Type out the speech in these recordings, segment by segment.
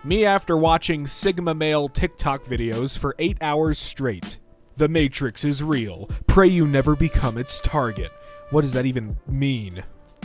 Me after watching Sigma male TikTok videos for 8 hours straight. The Matrix is real. Pray you never become its target. What does that even mean?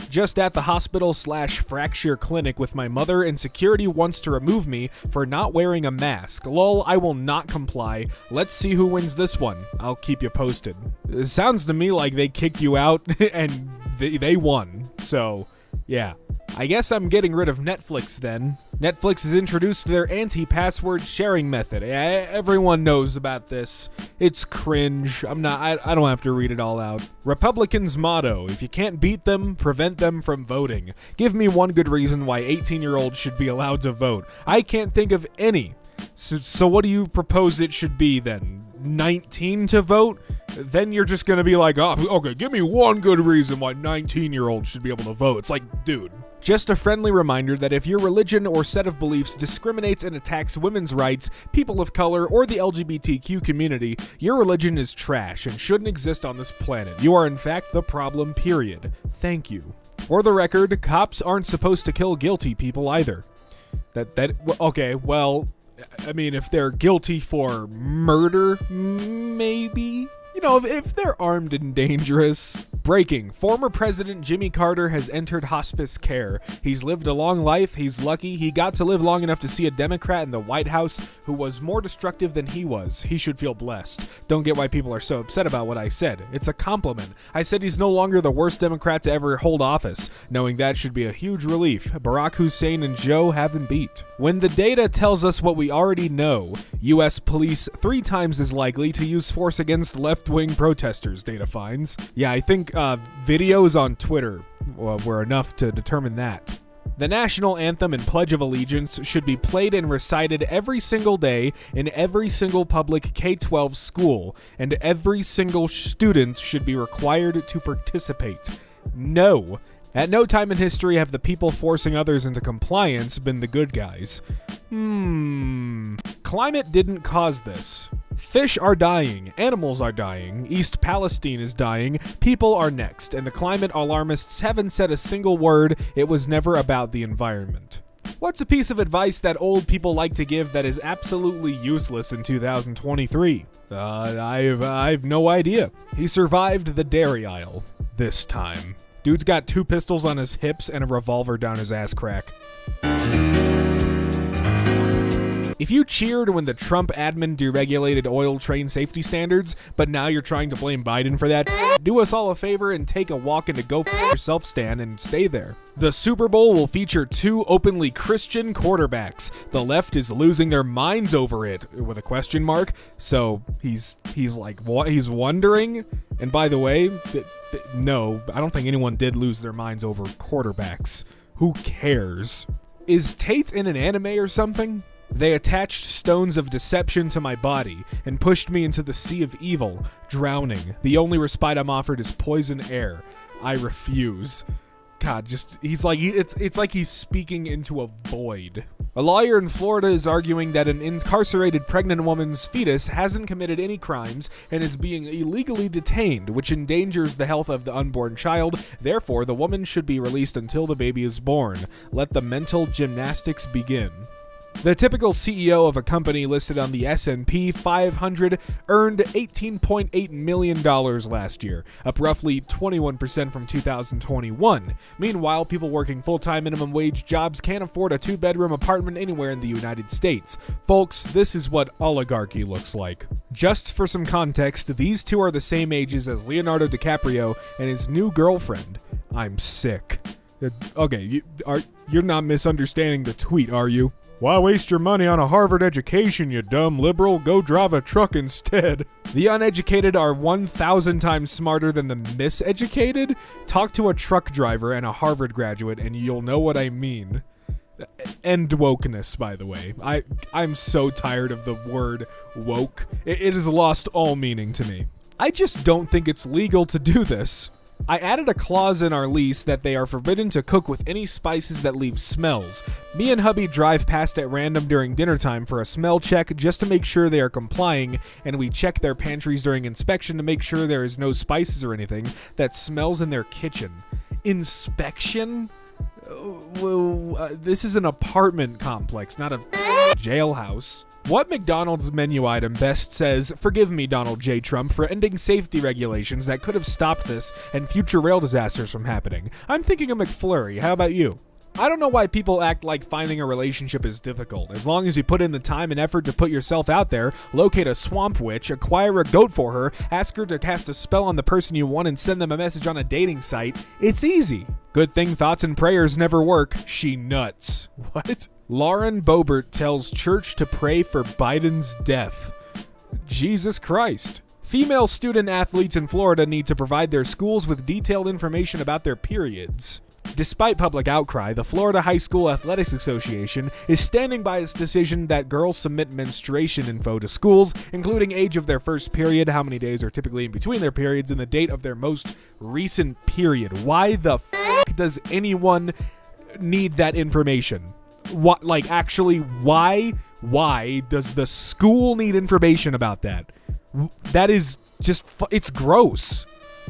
Just at the hospital/fracture clinic with my mother, and security wants to remove me for not wearing a mask. Lol, I will not comply. Let's see who wins this one. I'll keep you posted. It sounds to me like they kicked you out and they won. So, yeah. I guess I'm getting rid of Netflix then. Netflix has introduced their anti-password sharing method. Everyone knows about this. It's cringe. I don't have to read it all out. Republicans' motto: if you can't beat them, prevent them from voting. Give me one good reason why 18-year-olds should be allowed to vote. I can't think of any. So what do you propose it should be then? 19 to vote? Then you're just gonna be like, oh, okay, give me one good reason why 19-year-olds should be able to vote. It's like, dude. Just a friendly reminder that if your religion or set of beliefs discriminates and attacks women's rights, people of color, or the LGBTQ community, your religion is trash and shouldn't exist on this planet. You are in fact the problem, period. Thank you. For the record, cops aren't supposed to kill guilty people either. Okay, well, I mean, if they're guilty for murder, maybe? You know, if they're armed and dangerous. Breaking. Former President Jimmy Carter has entered hospice care. He's lived a long life. He's lucky. He got to live long enough to see a Democrat in the White House who was more destructive than he was. He should feel blessed. Don't get why people are so upset about what I said. It's a compliment. I said he's no longer the worst Democrat to ever hold office. Knowing that should be a huge relief. Barack Hussein and Joe have him beat. When the data tells us what we already know, U.S. police 3 times as likely to use force against left-wing protesters, data finds. Yeah, I think videos on Twitter were enough to determine that. The national anthem and Pledge of Allegiance should be played and recited every single day in every single public K-12 school, and every single student should be required to participate. No. At no time in history have the people forcing others into compliance been the good guys. Climate didn't cause this. Fish are dying, animals are dying, East Palestine is dying, people are next, and the climate alarmists haven't said a single word. It was never about the environment. What's a piece of advice that old people like to give that is absolutely useless in 2023? I've no idea. He survived the dairy aisle. This time. Dude's got 2 pistols on his hips and a revolver down his ass crack. If you cheered when the Trump admin deregulated oil train safety standards, but now you're trying to blame Biden for that, do us all a favor and take a walk into Go F Yourself stand and stay there. The Super Bowl will feature 2 openly Christian quarterbacks. The left is losing their minds over it, with a question mark. So he's wondering. And by the way, no, I don't think anyone did lose their minds over quarterbacks. Who cares? Is Tate in an anime or something? They attached stones of deception to my body and pushed me into the sea of evil, drowning. The only respite I'm offered is poison air. I refuse. God, it's like he's speaking into a void. A lawyer in Florida is arguing that an incarcerated pregnant woman's fetus hasn't committed any crimes and is being illegally detained, which endangers the health of the unborn child. Therefore, the woman should be released until the baby is born. Let the mental gymnastics begin. The typical CEO of a company listed on the S&P 500 earned $18.8 million last year, up roughly 21% from 2021. Meanwhile, people working full-time minimum wage jobs can't afford a 2-bedroom apartment anywhere in the United States. Folks, this is what oligarchy looks like. Just for some context, these 2 are the same ages as Leonardo DiCaprio and his new girlfriend. I'm sick. Okay, you're not misunderstanding the tweet, are you? Why waste your money on a Harvard education, you dumb liberal? Go drive a truck instead. The uneducated are 1,000 times smarter than the miseducated? Talk to a truck driver and a Harvard graduate and you'll know what I mean. End wokeness, by the way. I'm so tired of the word woke. It has lost all meaning to me. I just don't think it's legal to do this. I added a clause in our lease that they are forbidden to cook with any spices that leave smells. Me and hubby drive past at random during dinner time for a smell check just to make sure they are complying, and we check their pantries during inspection to make sure there is no spices or anything that smells in their kitchen. Inspection? This is an apartment complex, not a jailhouse. What McDonald's menu item best says, "Forgive me, Donald J. Trump, for ending safety regulations that could have stopped this and future rail disasters from happening"? I'm thinking a McFlurry. How about you? I don't know why people act like finding a relationship is difficult. As long as you put in the time and effort to put yourself out there, locate a swamp witch, acquire a goat for her, ask her to cast a spell on the person you want, and send them a message on a dating site, it's easy. Good thing thoughts and prayers never work. She nuts. What? Lauren Boebert tells church to pray for Biden's death. Jesus Christ. Female student athletes in Florida need to provide their schools with detailed information about their periods. Despite public outcry, the Florida High School Athletics Association is standing by its decision that girls submit menstruation info to schools, including age of their first period, how many days are typically in between their periods, and the date of their most recent period. Why the f*** does anyone need that information? What, like, actually, why does the school need information about that? That is just, it's gross.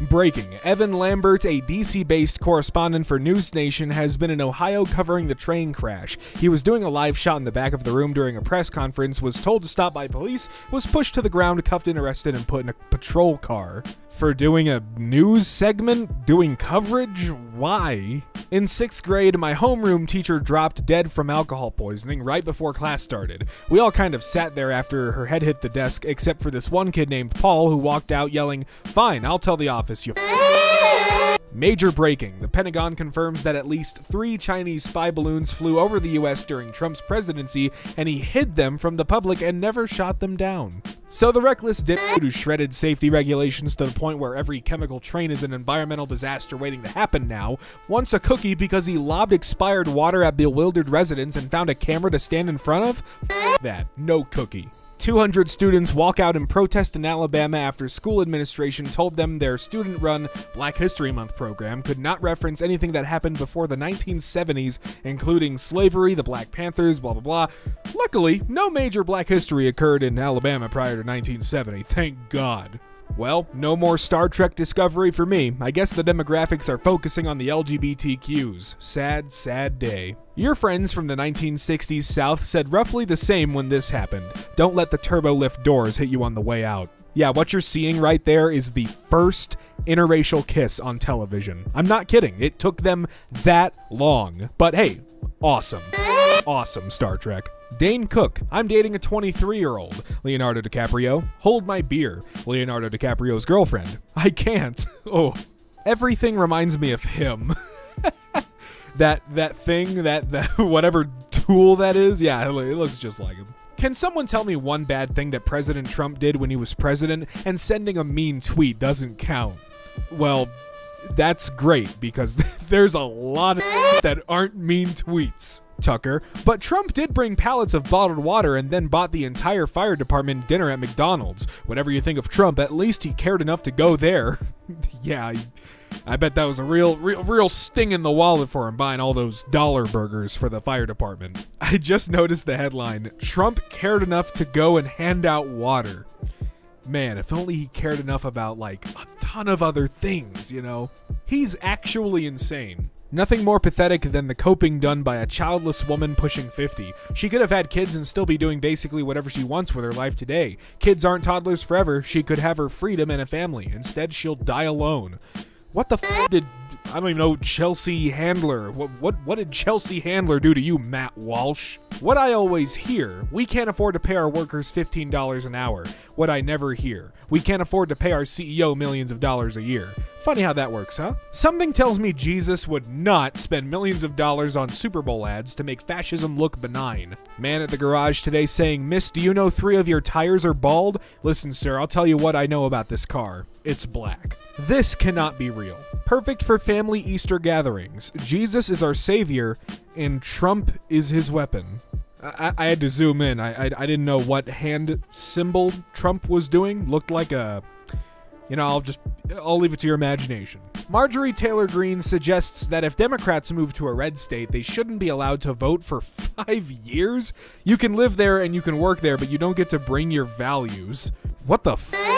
Breaking. Evan Lambert, a DC-based correspondent for News Nation, has been in Ohio covering the train crash. He was doing a live shot in the back of the room during a press conference, was told to stop by police, was pushed to the ground, cuffed and arrested, and put in a patrol car. For doing a news segment? Doing coverage? Why? In 6th grade, my homeroom teacher dropped dead from alcohol poisoning right before class started. We all kind of sat there after her head hit the desk, except for this one kid named Paul who walked out yelling, "Fine, I'll tell the office, you Major breaking. The Pentagon confirms that at least 3 Chinese spy balloons flew over the U.S. during Trump's presidency, and he hid them from the public and never shot them down. So the reckless dipshit who shredded safety regulations to the point where every chemical train is an environmental disaster waiting to happen now, wants a cookie because he lobbed expired water at bewildered residents and found a camera to stand in front of? F that. No cookie. 200 students walk out in protest in Alabama after school administration told them their student-run Black History Month program could not reference anything that happened before the 1970s, including slavery, the Black Panthers, blah, blah, blah. Luckily, no major Black history occurred in Alabama prior to 1970, thank God. Well, no more Star Trek Discovery for me. I guess the demographics are focusing on the LGBTQs. Sad, sad day. Your friends from the 1960s South said roughly the same when this happened. Don't let the turbo lift doors hit you on the way out. Yeah, what you're seeing right there is the first interracial kiss on television. I'm not kidding. It took them that long. But hey, awesome. Awesome, Star Trek. Dane Cook, I'm dating a 23-year-old. Leonardo DiCaprio, hold my beer. Leonardo DiCaprio's girlfriend. I can't. Oh, everything reminds me of him. that thing, that whatever tool that is, yeah, it looks just like him. Can someone tell me one bad thing that President Trump did when he was president, and sending a mean tweet doesn't count? Well, that's great, because there's a lot of that aren't mean tweets, Tucker. But Trump did bring pallets of bottled water and then bought the entire fire department dinner at McDonald's. Whatever you think of Trump, at least he cared enough to go there. Yeah, I bet that was a real sting in the wallet for him, buying all those dollar burgers for the fire department. I just noticed the headline, Trump cared enough to go and hand out water. Man, if only he cared enough about, like, a ton of other things, you know? He's actually insane. Nothing more pathetic than the coping done by a childless woman pushing 50. She could have had kids and still be doing basically whatever she wants with her life today. Kids aren't toddlers forever. She could have her freedom and a family. Instead, she'll die alone. What the f*** did, I don't even know, Chelsea Handler? What did Chelsea Handler do to you, Matt Walsh? What I always hear, we can't afford to pay our workers $15 an hour. What I never hear, we can't afford to pay our CEO millions of dollars a year. Funny how that works, huh? Something tells me Jesus would not spend millions of dollars on Super Bowl ads to make fascism look benign. Man at the garage today saying, "Miss, do you know 3 of your tires are bald? Listen, sir, I'll tell you what I know about this car. It's black." This cannot be real. Perfect for family Easter gatherings. Jesus is our savior, and Trump is his weapon. I had to zoom in. I didn't know what hand symbol Trump was doing. Looked like a... You know, I'll leave it to your imagination. Marjorie Taylor Greene suggests that if Democrats move to a red state, they shouldn't be allowed to vote for 5 years. You can live there and you can work there, but you don't get to bring your values. What the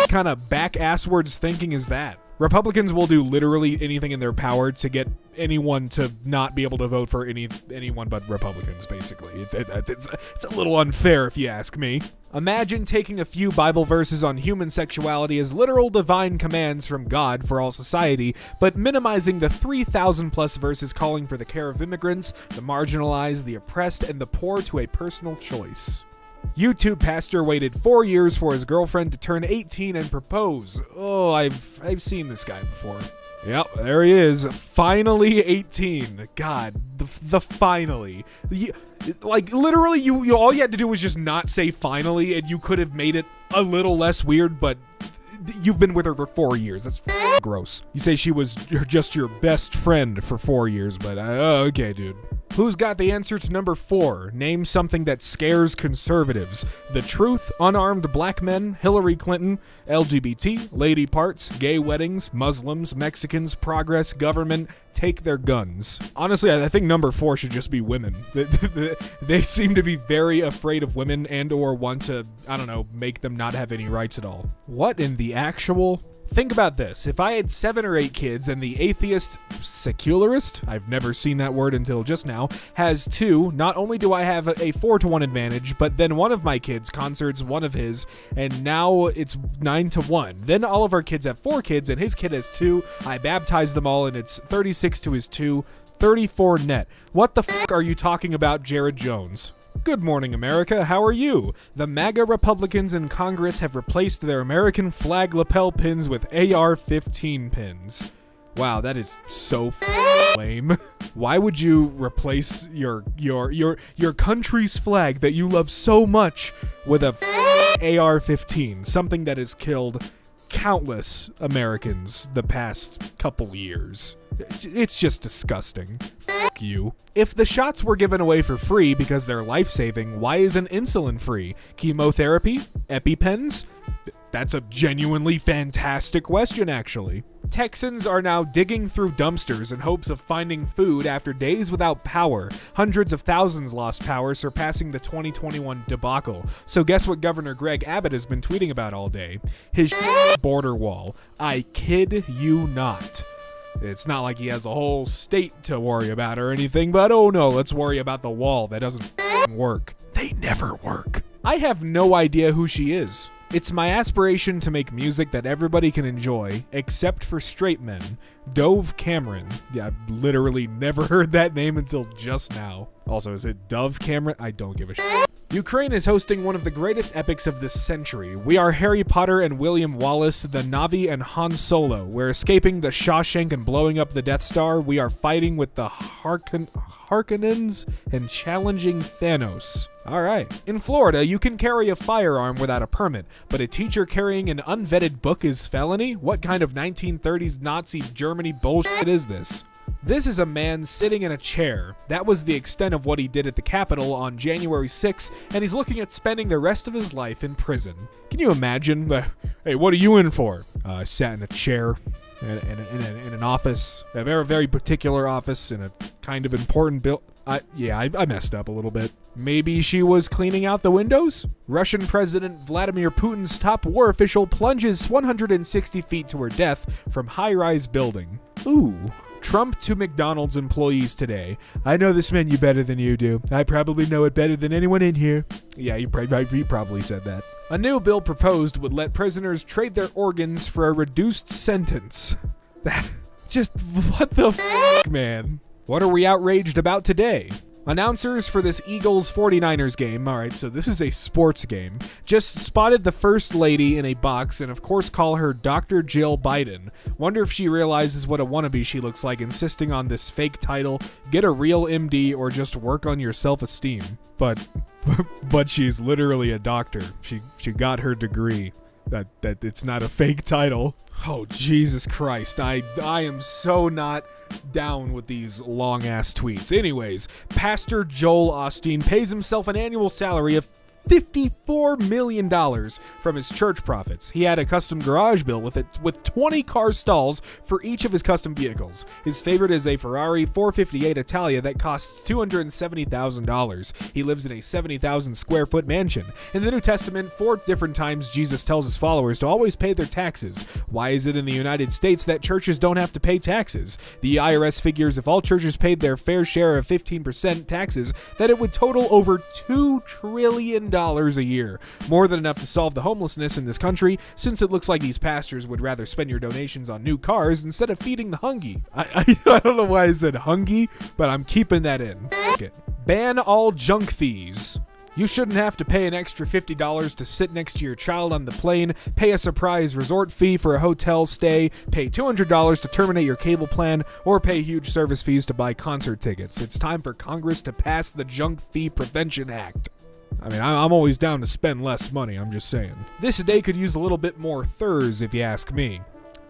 kind of back-asswards thinking is that? Republicans will do literally anything in their power to get anyone to not be able to vote for anyone but Republicans, basically. It's a little unfair if you ask me. Imagine taking a few Bible verses on human sexuality as literal divine commands from God for all society, but minimizing the 3,000 plus verses calling for the care of immigrants, the marginalized, the oppressed, and the poor to a personal choice. YouTube pastor waited 4 years for his girlfriend to turn 18 and propose. Oh, I've seen this guy before. Yep, there he is. Finally 18. God, the finally. Literally, you all you had to do was just not say finally, and you could have made it a little less weird, but you've been with her for 4 years. That's gross. You say she was just your best friend for 4 years, but okay, dude. Who's got the answer to number 4? Name something that scares conservatives. The truth, unarmed black men, Hillary Clinton, LGBT, lady parts, gay weddings, Muslims, Mexicans, progress, government, take their guns. Honestly, I think number 4 should just be women. They seem to be very afraid of women and or want to, I don't know, make them not have any rights at all. What in the actual... Think about this. If I had 7 or 8 kids and the atheist secularist, I've never seen that word until just now, has 2, not only do I have a 4-to-1 advantage, but then one of my kids concerts one of his, and now it's 9-to-1. Then all of our kids have 4 kids, and his kid has 2. I baptize them all, and it's 36 to his 2, 34 net. What the fuck are you talking about, Jared Jones? Good morning, America. How are you? The MAGA Republicans in Congress have replaced their American flag lapel pins with AR-15 pins. Wow, that is so lame. Why would you replace your country's flag that you love so much with a AR-15, something that has killed countless Americans the past couple years? It's just disgusting. Fuck you. If the shots were given away for free because they're life-saving, why isn't insulin free? Chemotherapy? EpiPens? That's a genuinely fantastic question, actually. Texans are now digging through dumpsters in hopes of finding food after days without power. Hundreds of thousands lost power, surpassing the 2021 debacle. So guess what Governor Greg Abbott has been tweeting about all day? His border wall. I kid you not. It's not like he has a whole state to worry about or anything, but oh no, let's worry about the wall that doesn't work. They never work. I have no idea who she is. It's my aspiration to make music that everybody can enjoy, except for straight men. Dove Cameron. Yeah, I've literally never heard that name until just now. Also, is it Dove Cameron? I don't give a shit. Ukraine is hosting one of the greatest epics of this century. We are Harry Potter and William Wallace, the Na'vi and Han Solo. We're escaping the Shawshank and blowing up the Death Star. We are fighting with the Harkonnens and challenging Thanos. Alright. In Florida, you can carry a firearm without a permit, but a teacher carrying an unvetted book is felony? What kind of 1930s Nazi Germany bullshit is this? This is a man sitting in a chair. That was the extent of what he did at the Capitol on January 6th, and he's looking at spending the rest of his life in prison. Can you imagine? Hey, what are you in for? I sat in a chair in an office, a very, very particular office in a kind of important I messed up a little bit. Maybe she was cleaning out the windows? Russian President Vladimir Putin's top war official plunges 160 feet to her death from high-rise building. Ooh. Trump to McDonald's employees today. I know this menu better than you do. I probably know it better than anyone in here. Yeah, he probably said that. A new bill proposed would let prisoners trade their organs for a reduced sentence. Just what the f***, man? What are we outraged about today? Announcers for this Eagles-49ers game, alright, so this is a sports game, just spotted the First Lady in a box and of course call her Dr. Jill Biden. Wonder if she realizes what a wannabe she looks like insisting on this fake title, get a real MD, or just work on your self-esteem. But she's literally a doctor. She got her degree. That it's not a fake title. Oh, Jesus Christ. I am so not down with these long-ass tweets. Anyways, Pastor Joel Osteen pays himself an annual salary of $54 million from his church profits. He had a custom garage built with 20 car stalls for each of his custom vehicles. His favorite is a Ferrari 458 Italia that costs $270,000. He lives in a 70,000 square foot mansion. In the New Testament, 4 different times Jesus tells his followers to always pay their taxes. Why is it in the United States that churches don't have to pay taxes? The IRS figures if all churches paid their fair share of 15% taxes, that it would total over $2 trillion a year. More than enough to solve the homelessness in this country, since it looks like these pastors would rather spend your donations on new cars instead of feeding the hungry. I don't know why I said hungry, but I'm keeping that in. Okay. Ban all junk fees. You shouldn't have to pay an extra $50 to sit next to your child on the plane, pay a surprise resort fee for a hotel stay, pay $200 to terminate your cable plan, or pay huge service fees to buy concert tickets. It's time for Congress to pass the Junk Fee Prevention Act. I mean, I'm always down to spend less money, I'm just saying. This day could use a little bit more thurs if you ask me.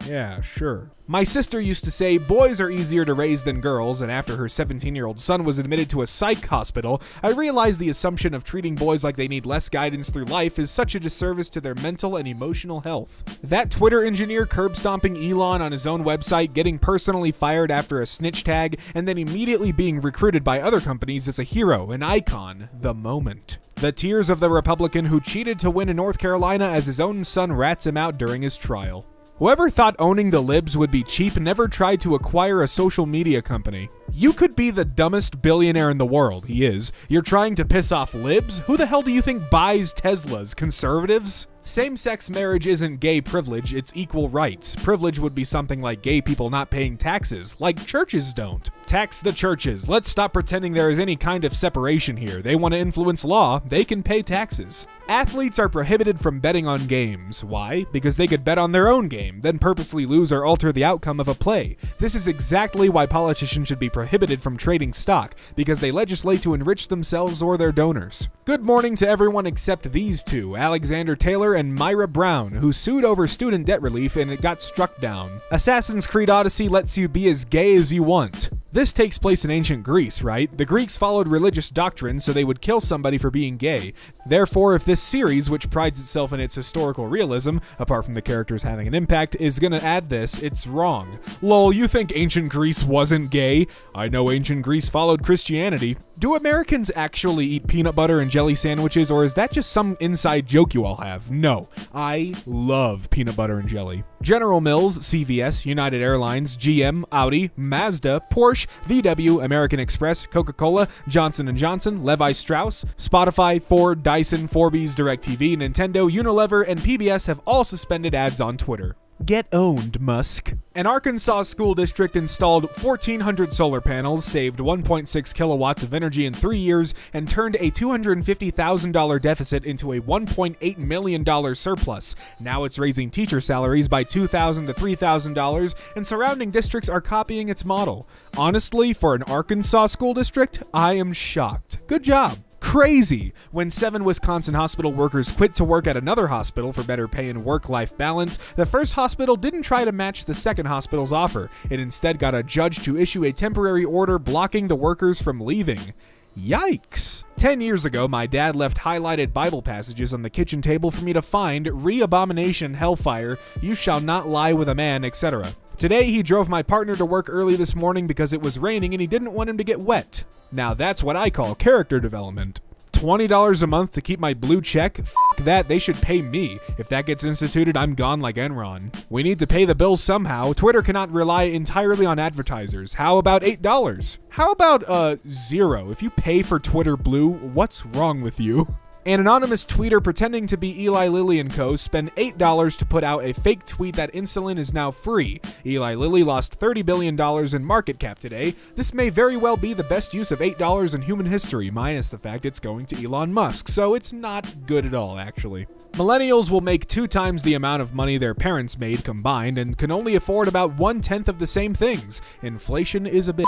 Yeah, sure. My sister used to say boys are easier to raise than girls, and after her 17-year-old son was admitted to a psych hospital, I realized the assumption of treating boys like they need less guidance through life is such a disservice to their mental and emotional health. That Twitter engineer curb-stomping Elon on his own website, getting personally fired after a snitch tag, and then immediately being recruited by other companies is a hero, an icon, the moment. The tears of the Republican who cheated to win in North Carolina as his own son rats him out during his trial. Whoever thought owning the libs would be cheap never tried to acquire a social media company. You could be the dumbest billionaire in the world, he is. You're trying to piss off libs? Who the hell do you think buys Teslas? Conservatives? Same-sex marriage isn't gay privilege, it's equal rights. Privilege would be something like gay people not paying taxes, like churches don't. Tax the churches. Let's stop pretending there is any kind of separation here. They want to influence law, they can pay taxes. Athletes are prohibited from betting on games. Why? Because they could bet on their own game, then purposely lose or alter the outcome of a play. This is exactly why politicians should be prohibited from trading stock, because they legislate to enrich themselves or their donors. Good morning to everyone except these two, Alexander Taylor and Myra Brown, who sued over student debt relief and it got struck down. Assassin's Creed Odyssey lets you be as gay as you want. This takes place in ancient Greece, right? The Greeks followed religious doctrine, so they would kill somebody for being gay. Therefore, if this series, which prides itself in its historical realism, apart from the characters having an impact, is gonna add this, it's wrong. Lol, you think ancient Greece wasn't gay? I know ancient Greece followed Christianity. Do Americans actually eat peanut butter and jelly sandwiches, or is that just some inside joke you all have? No, I love peanut butter and jelly. General Mills, CVS, United Airlines, GM, Audi, Mazda, Porsche, VW, American Express, Coca-Cola, Johnson & Johnson, Levi Strauss, Spotify, Ford, Dyson, Forbees, DirecTV, Nintendo, Unilever, and PBS have all suspended ads on Twitter. Get owned, Musk. An Arkansas school district installed 1,400 solar panels, saved 1.6 kilowatts of energy in 3 years, and turned a $250,000 deficit into a $1.8 million surplus. Now it's raising teacher salaries by $2,000 to $3,000, and surrounding districts are copying its model. Honestly, for an Arkansas school district, I am shocked. Good job. Crazy! When 7 Wisconsin hospital workers quit to work at another hospital for better pay and work-life balance, the first hospital didn't try to match the second hospital's offer. It instead got a judge to issue a temporary order blocking the workers from leaving. Yikes! 10 years ago, my dad left highlighted Bible passages on the kitchen table for me to find, re-abomination, hellfire, you shall not lie with a man, etc. Today, he drove my partner to work early this morning because it was raining and he didn't want him to get wet. Now that's what I call character development. $20 a month to keep my blue check? F*** that, they should pay me. If that gets instituted, I'm gone like Enron. We need to pay the bills somehow. Twitter cannot rely entirely on advertisers. How about $8? How about, $0? If you pay for Twitter Blue, what's wrong with you? An anonymous tweeter pretending to be Eli Lilly & Co. spent $8 to put out a fake tweet that insulin is now free. Eli Lilly lost $30 billion in market cap today. This may very well be the best use of $8 in human history, minus the fact it's going to Elon Musk, so it's not good at all, actually. Millennials will make 2 times the amount of money their parents made combined and can only afford about 1/10 of the same things. Inflation is a bit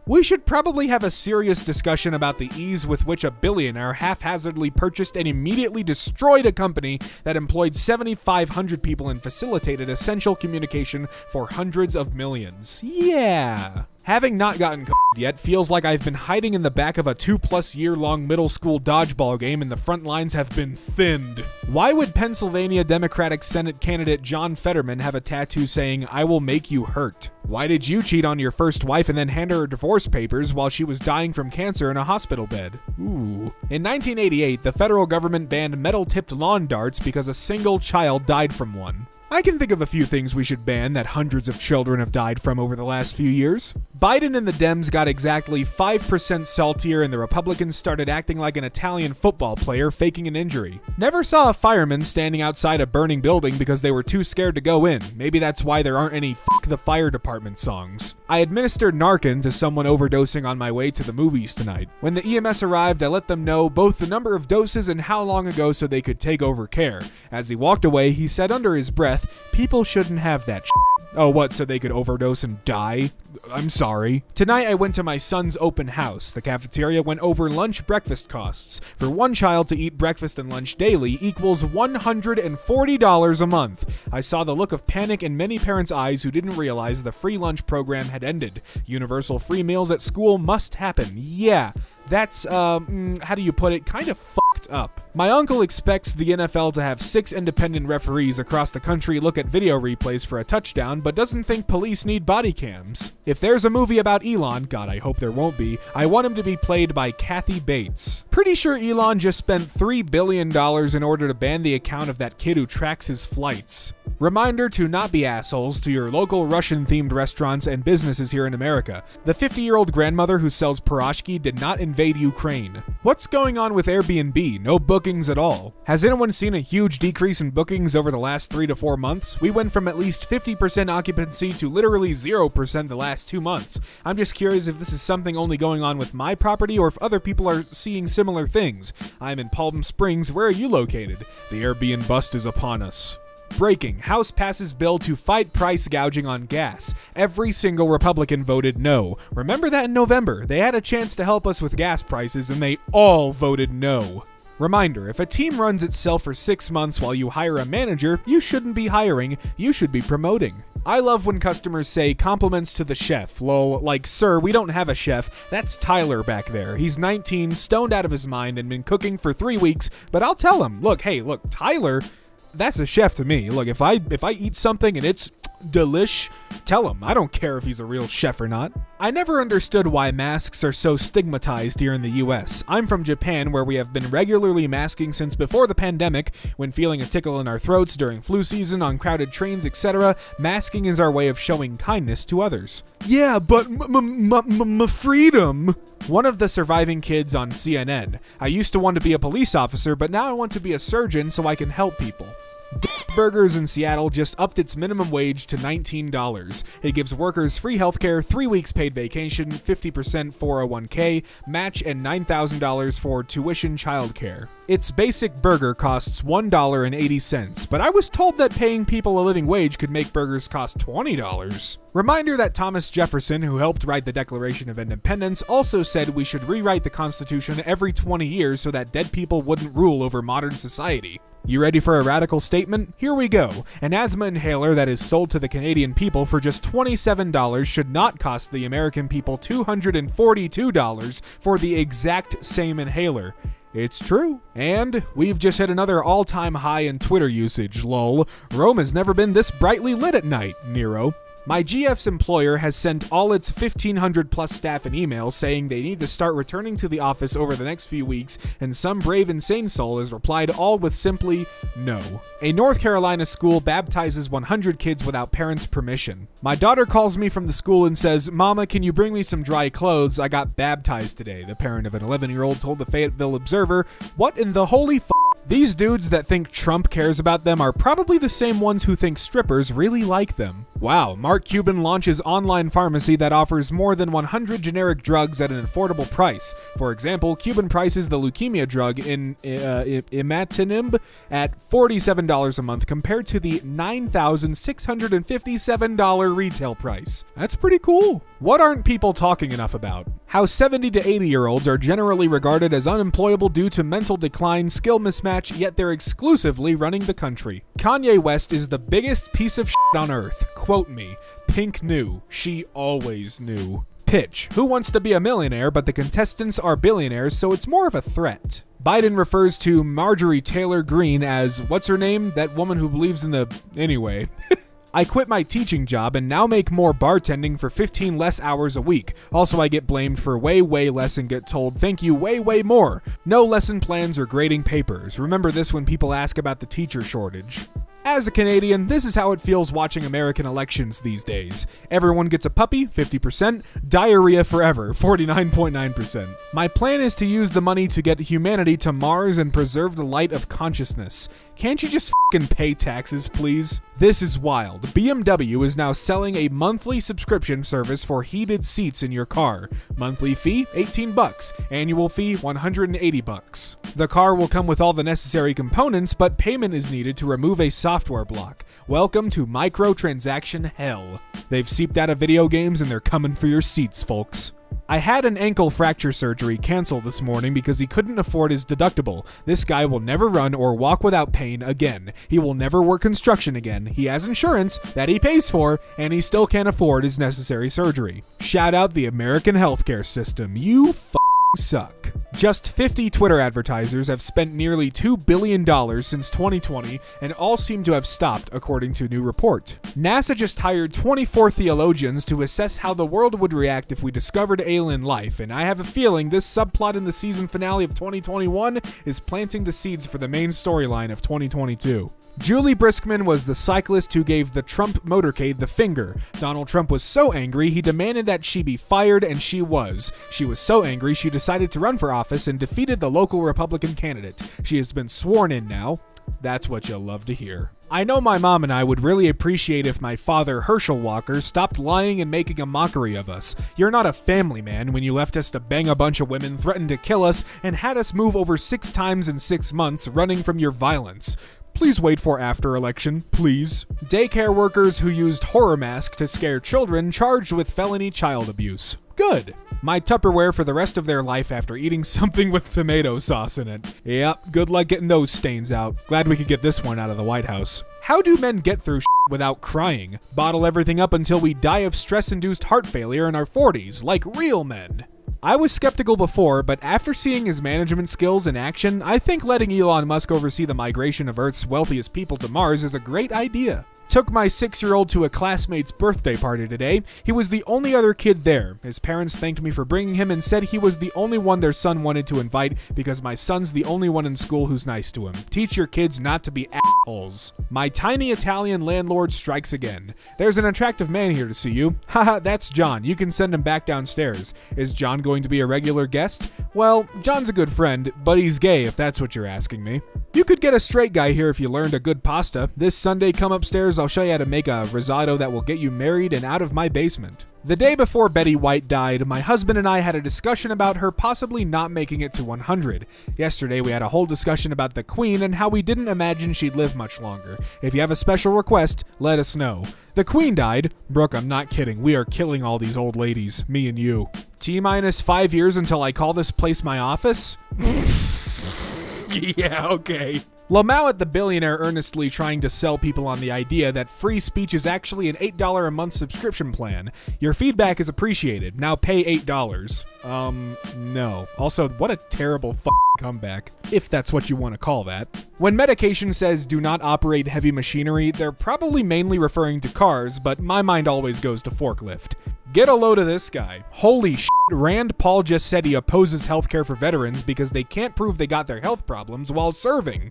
We should probably have a serious discussion about the ease with which a billionaire haphazardly purchased and immediately destroyed a company that employed 7,500 people and facilitated essential communication for hundreds of millions. Yeah. Having not gotten yet feels like I've been hiding in the back of a 2+ year long middle school dodgeball game and the front lines have been thinned. Why would Pennsylvania Democratic Senate candidate John Fetterman have a tattoo saying, "I will make you hurt"? Why did you cheat on your first wife and then hand her divorce papers while she was dying from cancer in a hospital bed? Ooh. In 1988, the federal government banned metal-tipped lawn darts because a single child died from one. I can think of a few things we should ban that hundreds of children have died from over the last few years. Biden and the Dems got exactly 5% saltier and the Republicans started acting like an Italian football player faking an injury. Never saw a fireman standing outside a burning building because they were too scared to go in. Maybe that's why there aren't any "F*** the fire department" songs. I administered Narcan to someone overdosing on my way to the movies tonight. When the EMS arrived, I let them know both the number of doses and how long ago so they could take over care. As he walked away, he said under his breath, "People shouldn't have that shit." Oh, what, so they could overdose and die? I'm sorry. Tonight I went to my son's open house. The cafeteria went over lunch breakfast costs. For one child to eat breakfast and lunch daily equals $140 a month. I saw the look of panic in many parents' eyes who didn't realize the free lunch program had ended. Universal free meals at school must happen. Yeah. That's, how do you put it, kind of fucked up. My uncle expects the NFL to have 6 independent referees across the country look at video replays for a touchdown, but doesn't think police need body cams. If there's a movie about Elon, God, I hope there won't be, I want him to be played by Kathy Bates. Pretty sure Elon just spent $3 billion in order to ban the account of that kid who tracks his flights. Reminder to not be assholes to your local Russian-themed restaurants and businesses here in America. The 50-year-old grandmother who sells pierogi did not invade Ukraine. What's going on with Airbnb? No bookings at all. Has anyone seen a huge decrease in bookings over the last 3 to 4 months? We went from at least 50% occupancy to literally 0% the last 2 months. I'm just curious if this is something only going on with my property or if other people are seeing similar things. I'm in Palm Springs. Where are you located? The Airbnb bust is upon us. Breaking. House passes bill to fight price gouging on gas. Every single Republican voted no. Remember that in November. They had a chance to help us with gas prices and they all voted no. Reminder, if a team runs itself for 6 months while you hire a manager, you shouldn't be hiring, you should be promoting. I love when customers say compliments to the chef, lol, like, "Sir, we don't have a chef, that's Tyler back there. He's 19, stoned out of his mind and been cooking for 3 weeks, but I'll tell him, look, Tyler, that's a chef to me. Look, if I eat something and it's delish, tell him. I don't care if he's a real chef or not." I never understood why masks are so stigmatized here in the US. I'm from Japan, where we have been regularly masking since before the pandemic. When feeling a tickle in our throats during flu season, on crowded trains, etc., masking is our way of showing kindness to others. Yeah, but freedom. One of the surviving kids on CNN. I used to want to be a police officer, but now I want to be a surgeon so I can help people. Burgers in Seattle just upped its minimum wage to $19. It gives workers free healthcare, 3 weeks paid vacation, 50% 401k match, and $9,000 for tuition childcare. Its basic burger costs $1.80, but I was told that paying people a living wage could make burgers cost $20. Reminder that Thomas Jefferson, who helped write the Declaration of Independence, also said we should rewrite the Constitution every 20 years so that dead people wouldn't rule over modern society. You ready for a radical statement? Here we go. An asthma inhaler that is sold to the Canadian people for just $27 should not cost the American people $242 for the exact same inhaler. It's true. And we've just hit another all-time high in Twitter usage, lol. Rome has never been this brightly lit at night, Nero. My GF's employer has sent all its 1,500 plus staff an email saying they need to start returning to the office over the next few weeks, and some brave insane soul has replied all with simply no. A North Carolina school baptizes 100 kids without parents' permission. My daughter calls me from the school and says, "Mama, can you bring me some dry clothes? I got baptized today," the parent of an 11-year-old told the Fayetteville Observer. What in the holy f***? These dudes that think Trump cares about them are probably the same ones who think strippers really like them. Wow, Mark Cuban launches online pharmacy that offers more than 100 generic drugs at an affordable price. For example, Cuban prices the leukemia drug imatinib at $47 a month compared to the $9,657 retail price. That's pretty cool. What aren't people talking enough about? How 70 to 80-year-olds are generally regarded as unemployable due to mental decline, skill mismatch, yet they're exclusively running the country. Kanye West is the biggest piece of shit on earth. Quote me. Pink knew. She always knew. Pitch. Who wants to be a millionaire, but the contestants are billionaires, so it's more of a threat. Biden refers to Marjorie Taylor Greene as, what's her name? That woman who believes in the... Anyway. I quit my teaching job and now make more bartending for 15 less hours a week. Also, I get blamed for way less and get told thank you way more. No lesson plans or grading papers. Remember this when people ask about the teacher shortage. As a Canadian, this is how it feels watching American elections these days. Everyone gets a puppy, 50%, diarrhea forever, 49.9%. My plan is to use the money to get humanity to Mars and preserve the light of consciousness. Can't you just fucking pay taxes, please? This is wild. BMW is now selling a monthly subscription service for heated seats in your car. Monthly fee, $18. Annual fee, $180. The car will come with all the necessary components, but payment is needed to remove a software block. Welcome to microtransaction hell. They've seeped out of video games and they're coming for your seats, folks. I had an ankle fracture surgery canceled this morning because he couldn't afford his deductible. This guy will never run or walk without pain again. He will never work construction again. He has insurance that he pays for, and he still can't afford his necessary surgery. Shout out the American healthcare system. You suck. Just 50 Twitter advertisers have spent nearly $2 billion since 2020, and all seem to have stopped, according to a new report. NASA just hired 24 theologians to assess how the world would react if we discovered alien life, and I have a feeling this subplot in the season finale of 2021 is planting the seeds for the main storyline of 2022. Julie Briskman was the cyclist who gave the Trump motorcade the finger. Donald Trump was so angry, he demanded that she be fired, and she was. She was so angry, she decided to run for office and defeated the local Republican candidate. She has been sworn in now. That's what you'll love to hear. I know my mom and I would really appreciate if my father, Herschel Walker, stopped lying and making a mockery of us. You're not a family man when you left us to bang a bunch of women, threatened to kill us, and had us move over 6 times in 6 months running from your violence. Please wait for after election, please. Daycare workers who used horror mask to scare children charged with felony child abuse. Good. My Tupperware for the rest of their life after eating something with tomato sauce in it. Yep, good luck getting those stains out. Glad we could get this one out of the White House. How do men get through without crying? Bottle everything up until we die of stress-induced heart failure in our 40s, like real men. I was skeptical before, but after seeing his management skills in action, I think letting Elon Musk oversee the migration of Earth's wealthiest people to Mars is a great idea. Took my 6-year-old to a classmate's birthday party today. He was the only other kid there. His parents thanked me for bringing him and said he was the only one their son wanted to invite because my son's the only one in school who's nice to him. Teach your kids not to be assholes. My tiny Italian landlord strikes again. There's an attractive man here to see you. Haha, that's John. You can send him back downstairs. Is John going to be a regular guest? Well, John's a good friend, but he's gay if that's what you're asking me. You could get a straight guy here if you learned a good pasta. This Sunday, come upstairs, I'll show you how to make a risotto that will get you married and out of my basement. The day before Betty White died, my husband and I had a discussion about her possibly not making it to 100. Yesterday, we had a whole discussion about the Queen and how we didn't imagine she'd live much longer. If you have a special request, let us know. The Queen died. Brooke, I'm not kidding. We are killing all these old ladies, me and you. T-minus 5 years until I call this place my office? Yeah, okay. Lamau, the billionaire, earnestly trying to sell people on the idea that free speech is actually an $8 a month subscription plan. Your feedback is appreciated. Now pay $8. No. Also, what a terrible comeback, if that's what you want to call that. When medication says do not operate heavy machinery, they're probably mainly referring to cars, but my mind always goes to forklift. Get a load of this guy. Holy shit, Rand Paul just said he opposes healthcare for veterans because they can't prove they got their health problems while serving.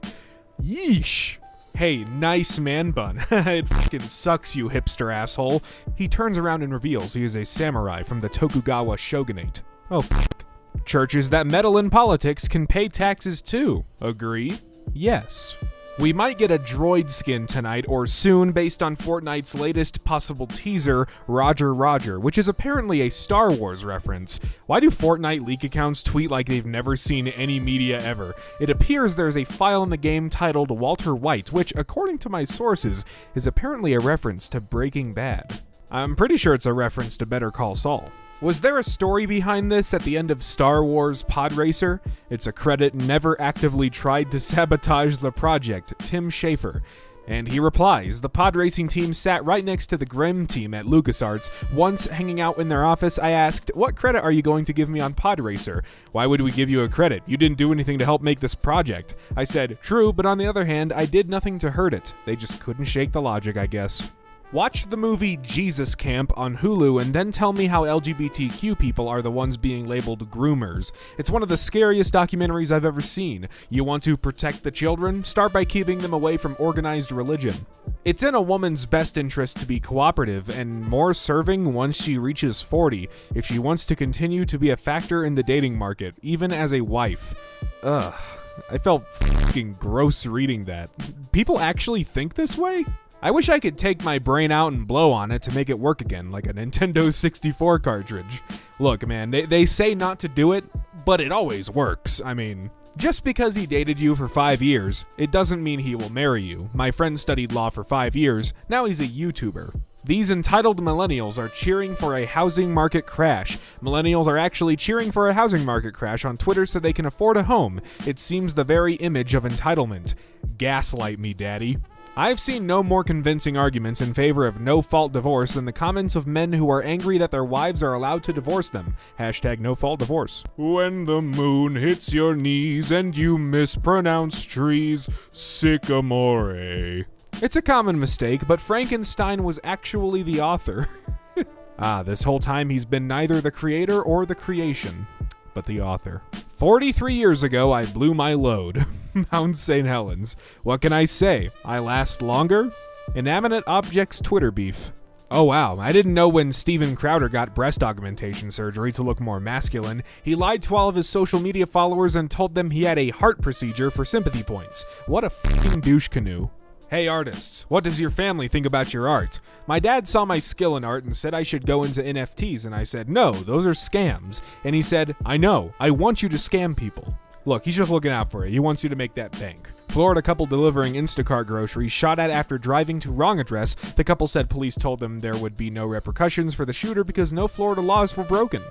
Yeesh. Hey, nice man bun. It fucking sucks, you hipster asshole. He turns around and reveals he is a samurai from the Tokugawa shogunate. Oh, fuck. Churches that meddle in politics can pay taxes too. Agree? Yes. We might get a droid skin tonight or soon based on Fortnite's latest possible teaser, Roger Roger, which is apparently a Star Wars reference. Why do Fortnite leak accounts tweet like they've never seen any media ever? It appears there's a file in the game titled Walter White, which, according to my sources, is apparently a reference to Breaking Bad. I'm pretty sure it's a reference to Better Call Saul. Was there a story behind this at the end of Star Wars Pod Racer? It's a credit never actively tried to sabotage the project, Tim Schafer. And he replies, the pod racing team sat right next to the Grimm team at LucasArts. Once, hanging out in their office, I asked, what credit are you going to give me on Pod Racer? Why would we give you a credit? You didn't do anything to help make this project. I said, true, but on the other hand, I did nothing to hurt it. They just couldn't shake the logic, I guess. Watch the movie Jesus Camp on Hulu and then tell me how LGBTQ people are the ones being labeled groomers. It's one of the scariest documentaries I've ever seen. You want to protect the children? Start by keeping them away from organized religion. It's in a woman's best interest to be cooperative and more serving once she reaches 40 if she wants to continue to be a factor in the dating market, even as a wife. Ugh, I felt fucking gross reading that. People actually think this way? I wish I could take my brain out and blow on it to make it work again, like a Nintendo 64 cartridge. Look, man, they say not to do it, but it always works. I mean, just because he dated you for 5 years, it doesn't mean he will marry you. My friend studied law for 5 years, now he's a YouTuber. These entitled millennials are cheering for a housing market crash. Millennials are actually cheering for a housing market crash on Twitter so they can afford a home. It seems the very image of entitlement. Gaslight me, daddy. I've seen no more convincing arguments in favor of no-fault divorce than the comments of men who are angry that their wives are allowed to divorce them. Hashtag no-fault divorce. When the moon hits your knees and you mispronounce trees, sycamore. It's a common mistake, but Frankenstein was actually the author. This whole time he's been neither the creator or the creation, but the author. 43 years ago, I blew my load. Mount St. Helens. What can I say? I last longer? Inanimate objects Twitter beef. Oh wow, I didn't know when Steven Crowder got breast augmentation surgery to look more masculine, he lied to all of his social media followers and told them he had a heart procedure for sympathy points. What a f***ing douche canoe. Hey artists, what does your family think about your art? My dad saw my skill in art and said I should go into NFTs, and I said, no, those are scams. And he said, I know, I want you to scam people. Look, he's just looking out for you. He wants you to make that bank. Florida couple delivering Instacart groceries shot at after driving to wrong address. The couple said police told them there would be no repercussions for the shooter because no Florida laws were broken.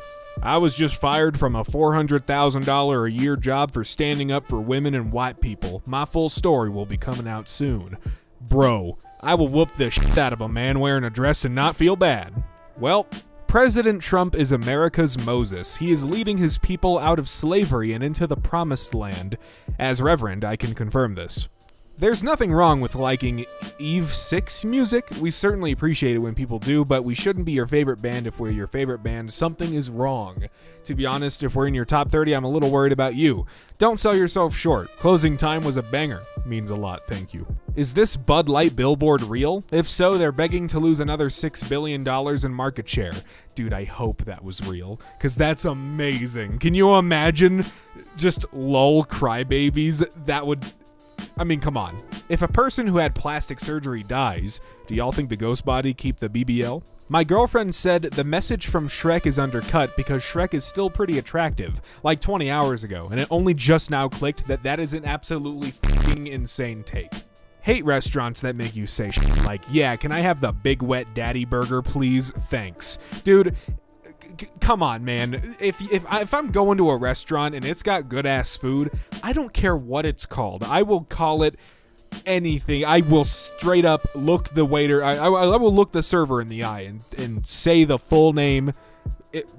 I was just fired from a $400,000 a year job for standing up for women and white people. My full story will be coming out soon. Bro, I will whoop the shit out of a man wearing a dress and not feel bad. Well, President Trump is America's Moses. He is leading his people out of slavery and into the promised land. As Reverend, I can confirm this. There's nothing wrong with liking Eve 6 music. We certainly appreciate it when people do, but we shouldn't be your favorite band if we're your favorite band. Something is wrong. To be honest, if we're in your top 30, I'm a little worried about you. Don't sell yourself short. Closing time was a banger. Means a lot, thank you. Is this Bud Light billboard real? If so, they're begging to lose another $6 billion in market share. Dude, I hope that was real, because that's amazing. Can you imagine just lol crybabies? That would... I mean, come on. If a person who had plastic surgery dies, do y'all think the ghost body keep the BBL? My girlfriend said the message from Shrek is undercut because Shrek is still pretty attractive, like 20 hours ago, and it only just now clicked that that is an absolutely f***ing insane take. Hate restaurants that make you say shit like, yeah, can I have the Big Wet Daddy Burger, please? Thanks. Dude, come on, man. If I'm going to a restaurant and it's got good-ass food, I don't care what it's called. I will call it anything. I will straight up look the waiter, I will look the server in the eye and say the full name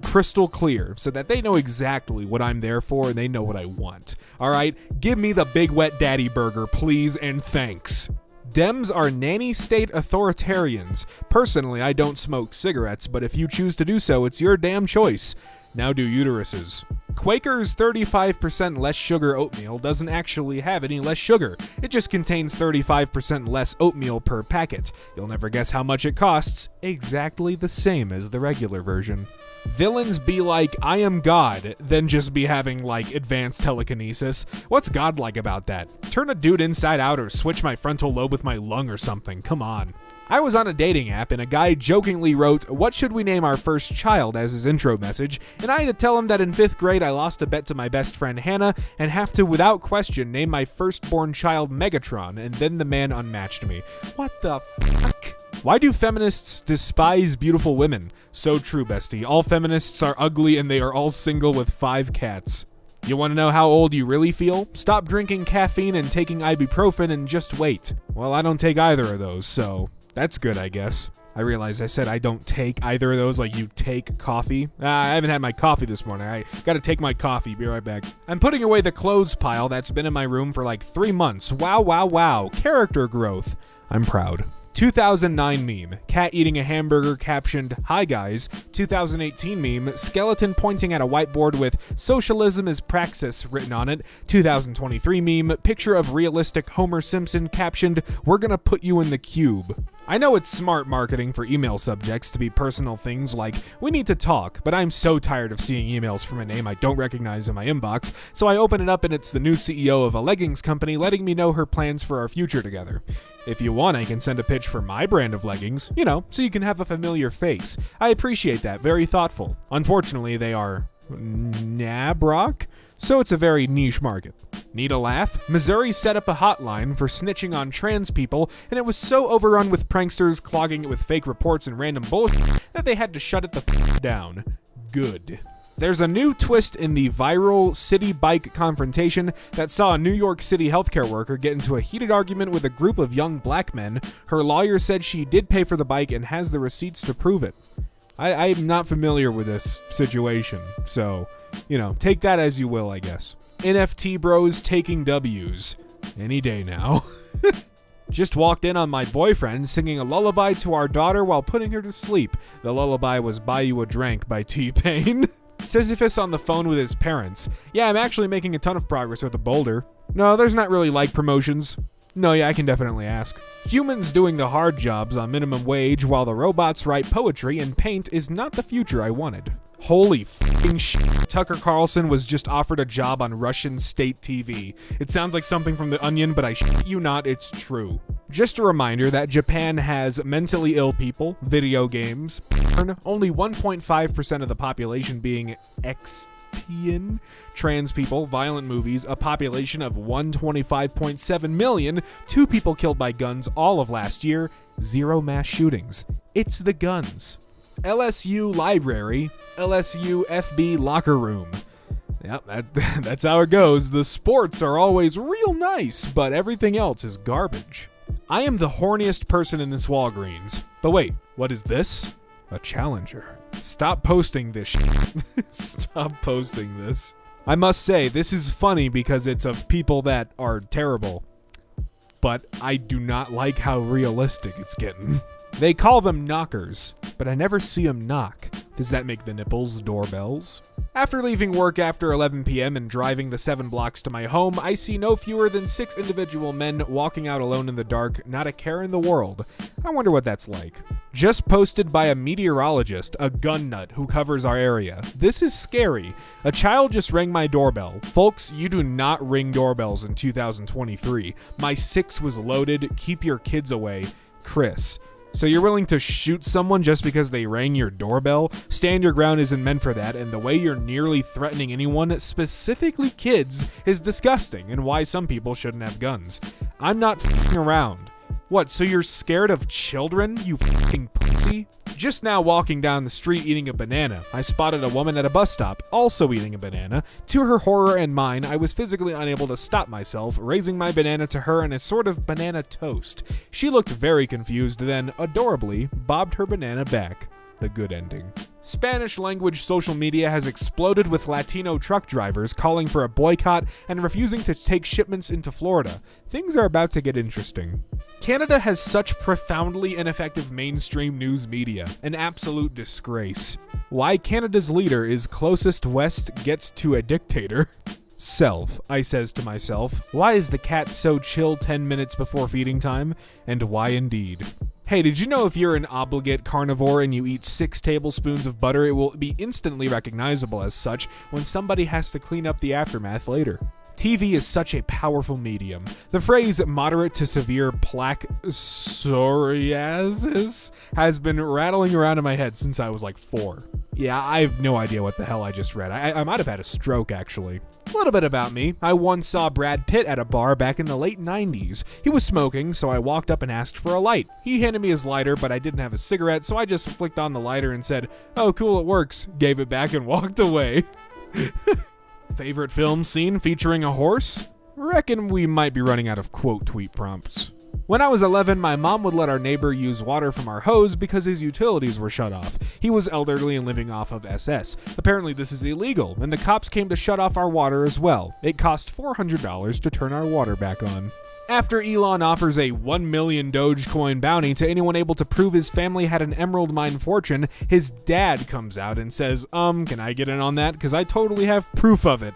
crystal clear so that they know exactly what I'm there for and they know what I want. All right? Give me the Big Wet Daddy Burger, please, and thanks. Dems are nanny state authoritarians. Personally, I don't smoke cigarettes, but if you choose to do so, it's your damn choice. Now do uteruses. Quaker's 35% less sugar oatmeal doesn't actually have any less sugar. It just contains 35% less oatmeal per packet. You'll never guess how much it costs. Exactly the same as the regular version. Villains be like, I am God, then just be having, like, advanced telekinesis. What's godlike about that? Turn a dude inside out or switch my frontal lobe with my lung or something. Come on. I was on a dating app and a guy jokingly wrote, "What should we name our first child?" as his intro message, and I had to tell him that in 5th grade I lost a bet to my best friend Hannah and have to, without question, name my firstborn child Megatron, and then the man unmatched me. What the fuck? Why do feminists despise beautiful women? So true, bestie. All feminists are ugly and they are all single with 5 cats. You want to know how old you really feel? Stop drinking caffeine and taking ibuprofen and just wait. Well, I don't take either of those, so that's good, I guess. I realized I said I don't take either of those, like you take coffee. I haven't had my coffee this morning. I gotta take my coffee. Be right back. I'm putting away the clothes pile that's been in my room for like 3 months. Wow, wow, wow. Character growth. I'm proud. 2009 meme, cat eating a hamburger captioned, "Hi guys." 2018 meme, skeleton pointing at a whiteboard with "Socialism is praxis" written on it. 2023 meme, picture of realistic Homer Simpson captioned, "We're gonna put you in the cube." I know it's smart marketing for email subjects to be personal things like, "We need to talk," but I'm so tired of seeing emails from a name I don't recognize in my inbox, so I open it up and it's the new CEO of a leggings company letting me know her plans for our future together. If you want, I can send a pitch for my brand of leggings, so you can have a familiar face. I appreciate that, very thoughtful. Unfortunately, they are Nabrock, so it's a very niche market. Need a laugh? Missouri set up a hotline for snitching on trans people, and it was so overrun with pranksters clogging it with fake reports and random bullshit that they had to shut it the down. Good. There's a new twist in the viral city bike confrontation that saw a New York City healthcare worker get into a heated argument with a group of young black men. Her lawyer said she did pay for the bike and has the receipts to prove it. I'm not familiar with this situation, so, take that as you will, I guess. NFT bros taking W's. Any day now. Just walked in on my boyfriend singing a lullaby to our daughter while putting her to sleep. The lullaby was "Buy You a Drank" by T-Pain. Sisyphus on the phone with his parents. "Yeah, I'm actually making a ton of progress with the boulder." "No, there's not really like promotions." "No, yeah, I can definitely ask." Humans doing the hard jobs on minimum wage while the robots write poetry and paint is not the future I wanted. Holy f***ing shit. Tucker Carlson was just offered a job on Russian state TV. It sounds like something from The Onion, but I shit you not, it's true. Just a reminder that Japan has mentally ill people, video games, porn, only 1.5% of the population being Xtian, trans people, violent movies, a population of 125.7 million, 2 people killed by guns all of last year, 0 mass shootings. It's the guns. LSU library, LSU FB locker room. Yep, that's how it goes. The sports are always real nice, but everything else is garbage. I am the horniest person in this Walgreens. But wait, what is this? A challenger. Stop posting this shit. Stop posting this. I must say, this is funny because it's of people that are terrible. But I do not like how realistic it's getting. They call them knockers, but I never see them knock. Does that make the nipples doorbells? After leaving work after 11 p.m. and driving the 7 blocks to my home, I see no fewer than 6 individual men walking out alone in the dark, not a care in the world. I wonder what that's like. Just posted by a meteorologist, a gun nut who covers our area. This is scary. A child just rang my doorbell. Folks, you do not ring doorbells in 2023. My 6 was loaded. Keep your kids away. Chris. So you're willing to shoot someone just because they rang your doorbell? Stand your ground isn't meant for that, and the way you're nearly threatening anyone, specifically kids, is disgusting, and why some people shouldn't have guns. I'm not f***ing around. What, so you're scared of children, you f***ing pussy? Just now walking down the street eating a banana, I spotted a woman at a bus stop, also eating a banana. To her horror and mine, I was physically unable to stop myself, raising my banana to her in a sort of banana toast. She looked very confused, then, adorably, bobbed her banana back. The good ending. Spanish language social media has exploded with Latino truck drivers calling for a boycott and refusing to take shipments into Florida. Things are about to get interesting. Canada has such profoundly ineffective mainstream news media. An absolute disgrace. Why Canada's leader is closest west gets to a dictator. Self, I says to myself, why is the cat so chill 10 minutes before feeding time? And why indeed? Hey, did you know if you're an obligate carnivore and you eat 6 tablespoons of butter, it will be instantly recognizable as such when somebody has to clean up the aftermath later? TV is such a powerful medium. The phrase moderate to severe plaque psoriasis has been rattling around in my head since I was like 4. Yeah, I have no idea what the hell I just read. I might have had a stroke, actually. A little bit about me. I once saw Brad Pitt at a bar back in the late 90s. He was smoking, so I walked up and asked for a light. He handed me his lighter, but I didn't have a cigarette, so I just flicked on the lighter and said, "Oh, cool, it works," gave it back and walked away. Favorite film scene featuring a horse? Reckon we might be running out of quote tweet prompts. When I was 11, my mom would let our neighbor use water from our hose because his utilities were shut off. He was elderly and living off of SS. Apparently this is illegal, and the cops came to shut off our water as well. It cost $400 to turn our water back on. After Elon offers a 1 million Dogecoin bounty to anyone able to prove his family had an emerald mine fortune, his dad comes out and says, can I get in on that? Because I totally have proof of it.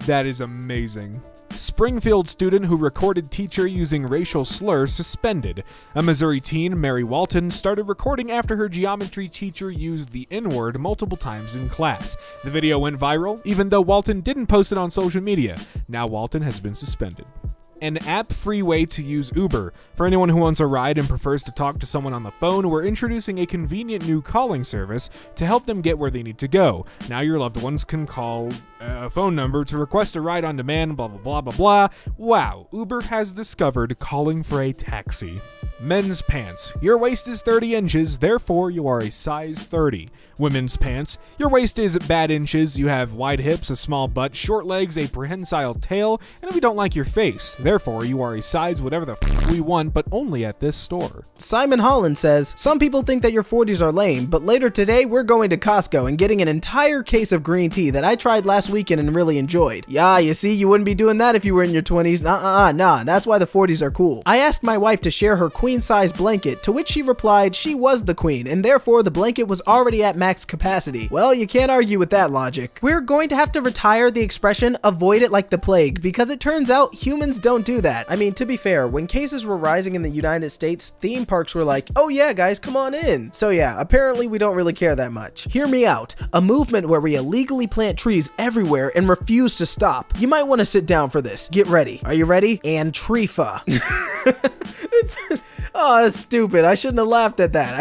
That is amazing. Springfield student who recorded teacher using racial slur suspended. A Missouri teen, Mary Walton, started recording after her geometry teacher used the N-word multiple times in class. The video went viral, even though Walton didn't post it on social media. Now Walton has been suspended. An app-free way to use Uber. For anyone who wants a ride and prefers to talk to someone on the phone, we're introducing a convenient new calling service to help them get where they need to go. Now your loved ones can call a phone number to request a ride on demand, blah, blah, blah, blah, blah. Wow, Uber has discovered calling for a taxi. Men's pants. Your waist is 30 inches, therefore you are a size 30. Women's pants. Your waist is bad inches, you have wide hips, a small butt, short legs, a prehensile tail, and we don't like your face. Therefore, you are a size whatever the f we want, but only at this store. Simon Holland says, some people think that your 40s are lame, but later today we're going to Costco and getting an entire case of green tea that I tried last weekend and really enjoyed. Yeah, you see, you wouldn't be doing that if you were in your 20s. Nah, that's why the 40s are cool. I asked my wife to share her queen-size blanket, to which she replied she was the queen, and therefore the blanket was already at max capacity. Well, you can't argue with that logic. We're going to have to retire the expression, avoid it like the plague, because it turns out humans don't do that. I mean, to be fair, when cases were rising in the United States, theme parks were like, oh yeah, guys, come on in. So yeah, apparently we don't really care that much. Hear me out. A movement where we illegally plant trees everywhere and refuse to stop. You might want to sit down for this. Get ready. Are you ready? Antifa. Oh, that's stupid. I shouldn't have laughed at that.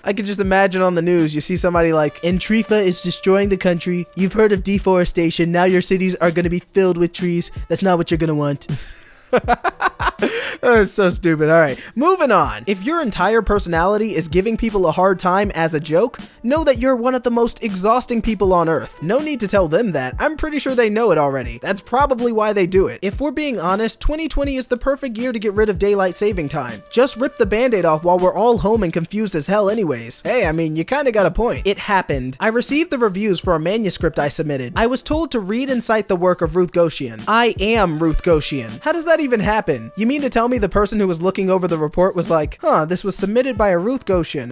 I could just imagine on the news, you see somebody like, Antifa is destroying the country. You've heard of deforestation. Now your cities are going to be filled with trees. That's not what you're going to want. Oh, it's so stupid. All right, moving on. If your entire personality is giving people a hard time as a joke, know that you're one of the most exhausting people on earth. No need to tell them that. I'm pretty sure they know it already. That's probably why they do it. If we're being honest, 2020 is the perfect year to get rid of daylight saving time. Just rip the band-aid off while we're all home and confused as hell anyways. Hey, I mean, you kinda got a point. It happened. I received the reviews for a manuscript I submitted. I was told to read and cite the work of Ruth Goshen. I am Ruth Goshen. How does that even happen? You mean to tell me the person who was looking over the report was like, this was submitted by a Ruth Goshen.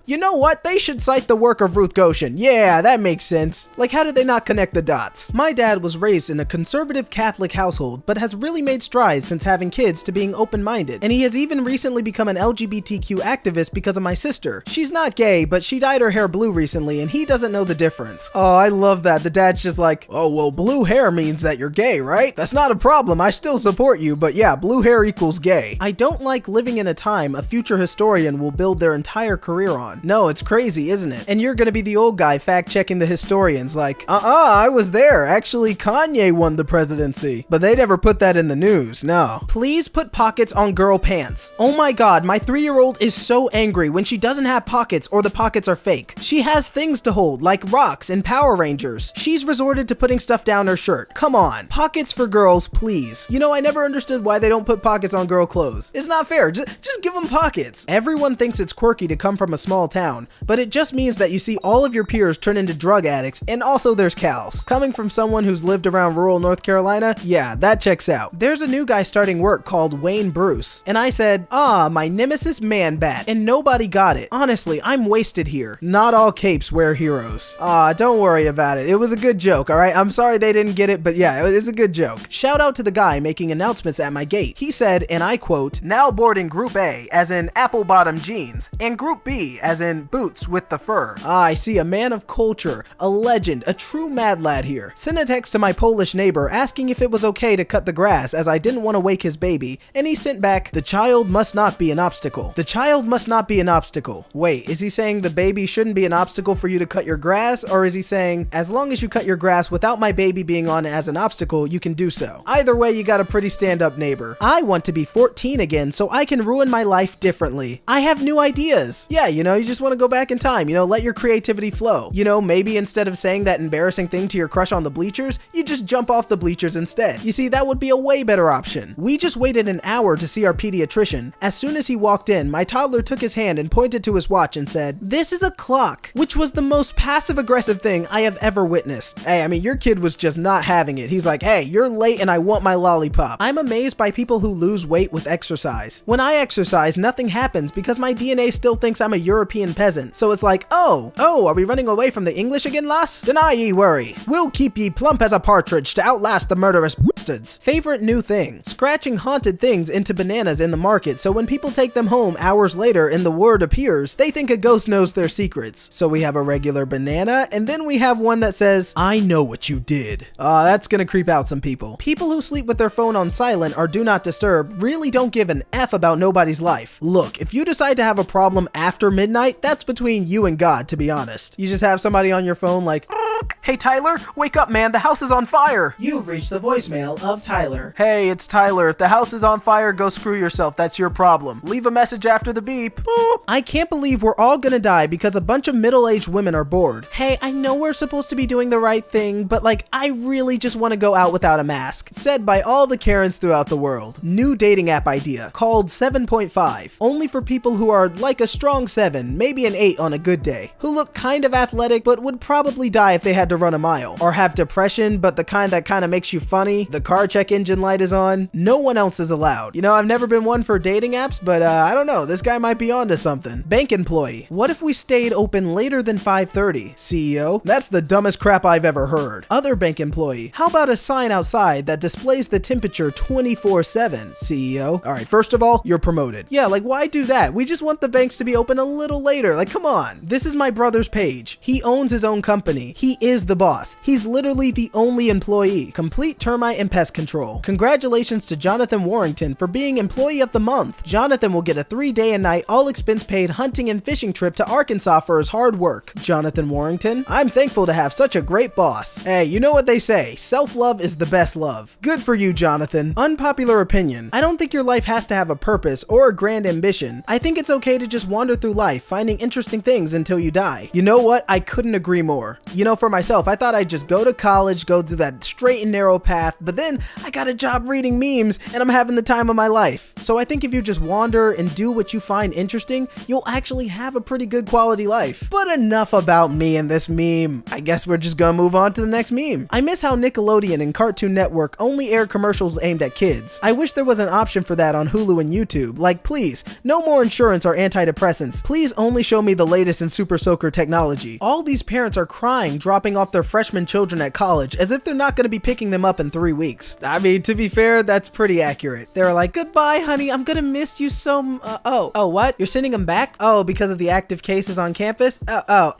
You know what? They should cite the work of Ruth Goshen. Yeah, that makes sense. Like, how did they not connect the dots? My dad was raised in a conservative Catholic household, but has really made strides since having kids to being open-minded. And he has even recently become an LGBTQ activist because of my sister. She's not gay, but she dyed her hair blue recently, and he doesn't know the difference. Oh, I love that. The dad's just like, oh, well, blue hair means that you're gay, right? That's not a problem. I still support you, but yeah, blue hair equals gay. I don't like living in a time a future historian will build their entire career on. No, it's crazy, isn't it? And you're gonna be the old guy fact-checking the historians like, I was there. Actually, Kanye won the presidency. But they never put that in the news, no. Please put pockets on girl pants. Oh my god, my 3-year-old is so angry when she doesn't have pockets or the pockets are fake. She has things to hold, like rocks and Power Rangers. She's resorted to putting stuff down her shirt. Come on. Pockets for girls, please. You know, I never understood why they don't put pockets on girl clothes. It's not fair. Just give them pockets. Everyone thinks it's quirky to come from a small town, but it just means that you see all of your peers turn into drug addicts, and also there's cows. Coming from someone who's lived around rural North Carolina, yeah, that checks out. There's a new guy starting work called Wayne Bruce, and I said, my nemesis man bat, and nobody got it. Honestly, I'm wasted here. Not all capes wear heroes. Don't worry about it. It was a good joke, alright? I'm sorry they didn't get it, but yeah, it was a good joke. Shout out to the guy making announcements at my gate. He said, and I quote, "Now boarding Group A, as in apple bottom jeans, and Group B, as in boots with the fur." I see a man of culture, a legend, a true mad lad here. Sent a text to my Polish neighbor asking if it was okay to cut the grass as I didn't want to wake his baby, and he sent back, "The child must not be an obstacle. The child must not be an obstacle." Wait, is he saying the baby shouldn't be an obstacle for you to cut your grass, or is he saying, as long as you cut your grass without my baby being on it as an obstacle, you can do so? Either way, you got a pretty stand-up neighbor. I want to be 14 again so I can ruin my life differently. I have new ideas. Yeah, you just want to go back in time, let your creativity flow. Maybe instead of saying that embarrassing thing to your crush on the bleachers, you just jump off the bleachers instead. You see, that would be a way better option. We just waited an hour to see our pediatrician. As soon as he walked in, my toddler took his hand and pointed to his watch and said, "This is a clock," which was the most passive-aggressive thing I have ever witnessed. Hey, your kid was just not having it. He's like, "Hey, you're late and I want my lollipop." I'm amazed by people who lose weight with exercise. When I exercise, nothing happens because my DNA still thinks I'm a European peasant. So it's like, oh, are we running away from the English again, lass? Deny ye worry. We'll keep ye plump as a partridge to outlast the murderous bastards. Favorite new thing: scratching haunted things into bananas in the market, so when people take them home hours later and the word appears, they think a ghost knows their secrets. So we have a regular banana, and then we have one that says, "I know what you did." That's gonna creep out some people. People who sleep with their phone on silent or do not disturb really don't give an F about nobody's life. Look, if you decide to have a problem after midnight, that's between you and God, to be honest. You just have somebody on your phone like, "Hey Tyler, wake up man, the house is on fire." You've reached the voicemail of Tyler. "Hey, it's Tyler. If the house is on fire, go screw yourself. That's your problem. Leave a message after the beep." Boop. I can't believe we're all gonna die because a bunch of middle-aged women are bored. Hey, I know we're supposed to be doing the right thing, but I really just want to go out without a mask. Said by all the Karens throughout the world. New dating app idea called 7.5. Only for people who are like a strong 7, maybe an 8 on a good day. Who look kind of athletic but would probably die if they had to run a mile. Or have depression, but the kind that kind of makes you funny. The car check engine light is on. No one else is allowed. I've never been one for dating apps, but I don't know. This guy might be onto something. Bank employee. What if we stayed open later than 5:30? CEO. That's the dumbest crap I've ever heard. Other bank employee. How about a sign outside that displays the temperature 24/7? CEO. All right, first of all, you're promoted. Yeah, why do that? We just want the banks to be open a little later. Come on. This is my brother's page. He owns his own company. He is the boss. He's literally the only employee. Complete termite and pest control. Congratulations to Jonathan Warrington for being employee of the month. Jonathan will get a 3-day and night all expense paid hunting and fishing trip to Arkansas for his hard work. Jonathan Warrington. I'm thankful to have such a great boss. Hey, you know what they say, self-love is the best love. Good for you, Jonathan. Unpopular opinion. I don't think your life has to have a purpose or a grand ambition. I think it's okay to just wander through life, finding interesting things until you die. You know what? I couldn't agree more. For myself, I thought I'd just go to college, go through that straight and narrow path, but then I got a job reading memes and I'm having the time of my life. So I think if you just wander and do what you find interesting, you'll actually have a pretty good quality life. But enough about me and this meme. I guess we're just gonna move on to the next meme. I miss how Nickelodeon and Cartoon Network only air commercials aimed at kids. I wish there was an option for that on Hulu and YouTube. Please, no more insurance or antidepressants. Please only show me the latest in Super Soaker technology. All these parents are crying dropping off their freshman children at college as if they're not going to be picking them up in 3 weeks. To be fair, that's pretty accurate. They're like, "Goodbye, honey, I'm gonna miss you so what? You're sending them back? Oh, because of the active cases on campus?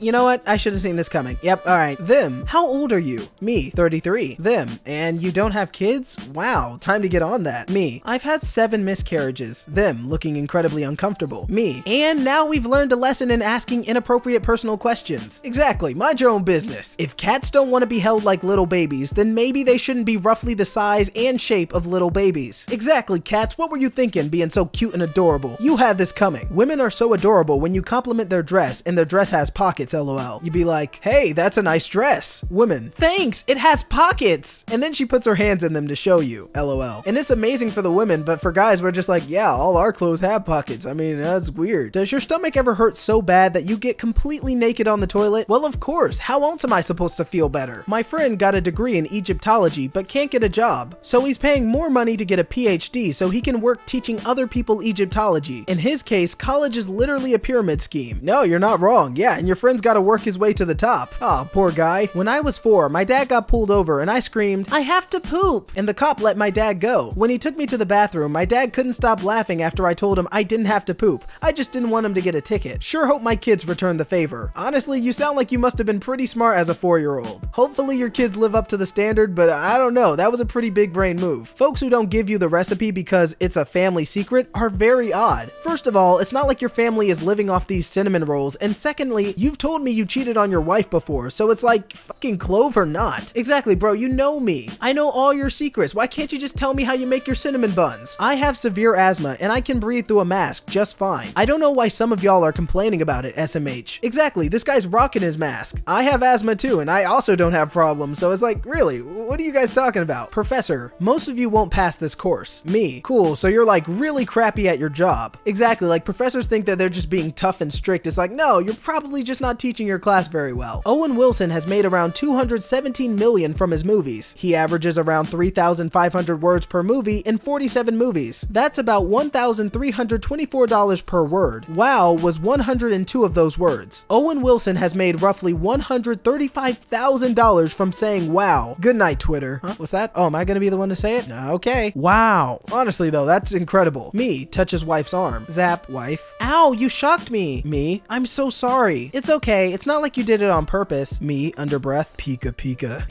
You know what? I should have seen this coming. Yep, alright. Them. How old are you? Me, 33. Them. And you don't have kids? Wow, time to get on that. Me. I've had 7 miscarriages. Them, looking incredibly uncomfortable. Me. And now we've learned a lesson in asking inappropriate personal questions. Exactly, mind your own business. If cats don't want to be held like little babies, then maybe they shouldn't be roughly the size and shape of little babies. Exactly, cats, what were you thinking being so cute and adorable? You had this coming. Women are so adorable when you compliment their dress and their dress has pockets, lol. You'd be like, "Hey, that's a nice dress." Women, "Thanks, it has pockets." And then she puts her hands in them to show you, lol. And it's amazing for for the women, but for guys, we're just like, yeah, all our clothes have pockets. I mean, that's weird. Does your stomach ever hurt so bad that you get completely naked on the toilet? Well, of course. How else am I supposed to feel better? My friend got a degree in Egyptology, but can't get a job. So he's paying more money to get a PhD so he can work teaching other people Egyptology. In his case, college is literally a pyramid scheme. No, you're not wrong. Yeah, and your friend's got to work his way to the top. Aw, poor guy. When I was 4, my dad got pulled over and I screamed, "I have to poop!" And the cop let my dad go. When he took me to the bathroom, my dad couldn't stop laughing after I told him I didn't have to poop. I just didn't want him to get a ticket. Sure hope my kids return the favor. Honestly, you sound like you must have been pretty smart as a 4-year-old. Hopefully your kids live up to the standard, but I don't know. That was a pretty big brain move. Folks who don't give you the recipe because it's a family secret are very odd. First of all, it's not like your family is living off these cinnamon rolls, and secondly, you've told me you cheated on your wife before, so it's like, fucking clove or not. Exactly, bro, you know me. I know all your secrets. Why can't you just tell me how you make your cinnamon buns? I have severe asthma, and I can breathe through a mask just fine. I don't know why some of y'all are complaining about it, SMH. Exactly, this guy's rocking his mask. I have asthma too, and I also don't have problems, so it's like, really, what are you guys talking about? Professor, most of you won't pass this course. Me. Cool, so you're like really crappy at your job. Exactly, like professors think that they're just being tough and strict. It's like, no, you're probably just not teaching your class very well. Owen Wilson has made around $217 million from his movies. He averages around 3,500 words per movie in 47 movies. That's about $1,324 per word. Wow was 102 of those words. Owen Wilson has made roughly $135,000 from saying wow. Good night, Twitter. Huh? What's that? Oh, am I gonna be the one to say it? Okay. Wow. Honestly though, that's incredible. Me, touch his wife's arm. Zap, wife. Ow, you shocked me. Me, I'm so sorry. It's okay. It's not like you did it on purpose. Me, under breath. Pika pika.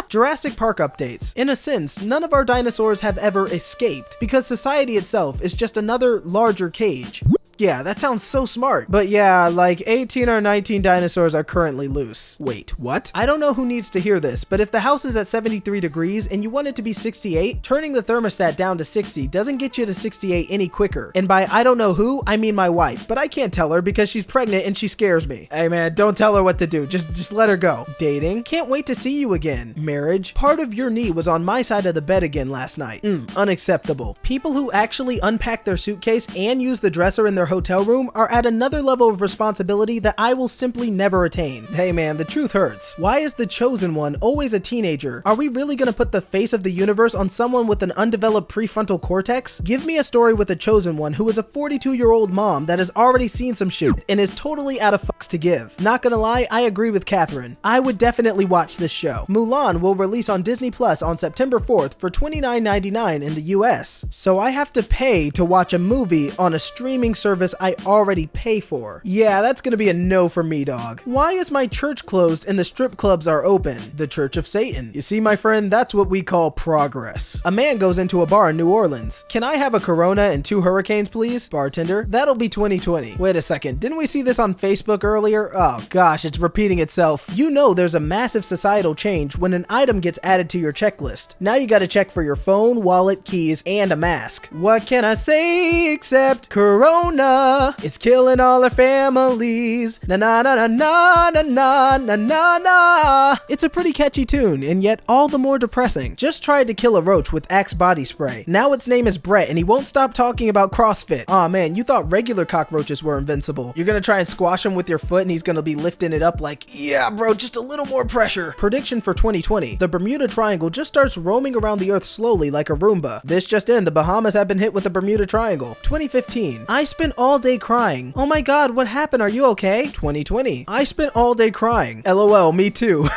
Jurassic Park updates. In a sense, none of our dinosaurs have ever escaped because society itself is just another larger cage. Yeah, that sounds so smart. But yeah, like 18 or 19 dinosaurs are currently loose. Wait, what? I don't know who needs to hear this, but if the house is at 73 degrees and you want it to be 68, turning the thermostat down to 60 doesn't get you to 68 any quicker. And by I don't know who, I mean my wife, but I can't tell her because she's pregnant and she scares me. Hey man, don't tell her what to do. Just let her go. Dating? Can't wait to see you again. Marriage? Part of your knee was on my side of the bed again last night. Unacceptable. People who actually unpack their suitcase and use the dresser in their hotel room are at another level of responsibility that I will simply never attain. Hey man, the truth hurts. Why is the chosen one always a teenager? Are we really gonna put the face of the universe on someone with an undeveloped prefrontal cortex? Give me a story with a chosen one who is a 42-year-old mom that has already seen some shit and is totally out of fucks to give. Not gonna lie, I agree with Catherine. I would definitely watch this show. Mulan will release on Disney Plus on September 4th for $29.99 in the US. So I have to pay to watch a movie on a streaming service I already pay for. Yeah, that's gonna be a no for me, dog. Why is my church closed and the strip clubs are open? The Church of Satan. You see, my friend, that's what we call progress. A man goes into a bar in New Orleans. Can I have a Corona and 2 Hurricanes, please? Bartender, that'll be 2020. Wait a second, didn't we see this on Facebook earlier? Oh gosh, it's repeating itself. You know there's a massive societal change when an item gets added to your checklist. Now you gotta check for your phone, wallet, keys, and a mask. What can I say except Corona? It's killing all our families. Na na na na na na na na na na. It's a pretty catchy tune, and yet all the more depressing. Just tried to kill a roach with Axe body spray. Now its name is Brett, and he won't stop talking about CrossFit. Aw man, you thought regular cockroaches were invincible. You're gonna try and squash him with your foot, and he's gonna be lifting it up like, yeah bro, just a little more pressure. Prediction for 2020. The Bermuda Triangle just starts roaming around the earth slowly like a Roomba. This just in, the Bahamas have been hit with the Bermuda Triangle. 2015. I spent all day crying. Oh my god, what happened? Are you okay? 2020. I spent all day crying. LOL, me too.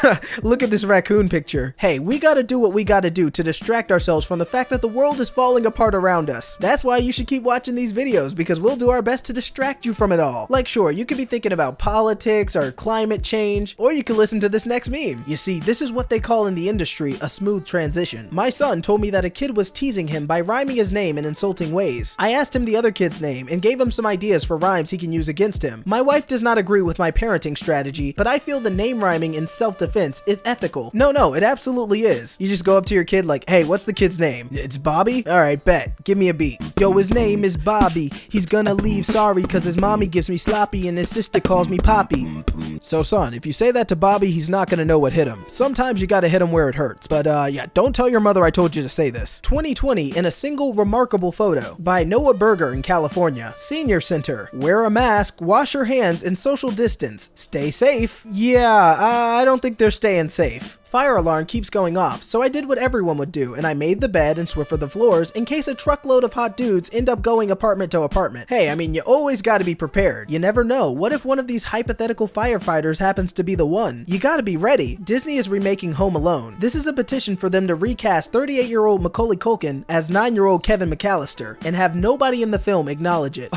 Look at this raccoon picture. Hey, we gotta do what we gotta do to distract ourselves from the fact that the world is falling apart around us. That's why you should keep watching these videos, because we'll do our best to distract you from it all. Like sure, you could be thinking about politics or climate change, or you could listen to this next meme. You see, this is what they call in the industry a smooth transition. My son told me that a kid was teasing him by rhyming his name in insulting ways. I asked him the other kid's name and gave him some ideas for rhymes he can use against him. My wife does not agree with my parenting strategy, but I feel the name rhyming in self-defense is ethical. No, it absolutely is. You just go up to your kid like, hey, what's the kid's name? It's Bobby? Alright, bet. Give me a beat. Yo, his name is Bobby. He's gonna leave sorry cause his mommy gives me sloppy and his sister calls me Poppy. So son, if you say that to Bobby, he's not gonna know what hit him. Sometimes you gotta hit him where it hurts. But yeah, don't tell your mother I told you to say this. 2020 in a single remarkable photo by Noah Berger in California. Senior Center. Wear a mask, wash your hands, and social distance. Stay safe. Yeah, I don't think they're staying safe. Fire alarm keeps going off, so I did what everyone would do, and I made the bed and Swiffer the floors in case a truckload of hot dudes end up going apartment to apartment. Hey, I mean, you always gotta be prepared. You never know. What if one of these hypothetical firefighters happens to be the one? You gotta be ready. Disney is remaking Home Alone. This is a petition for them to recast 38-year-old Macaulay Culkin as 9-year-old Kevin McAllister, and have nobody in the film acknowledge it.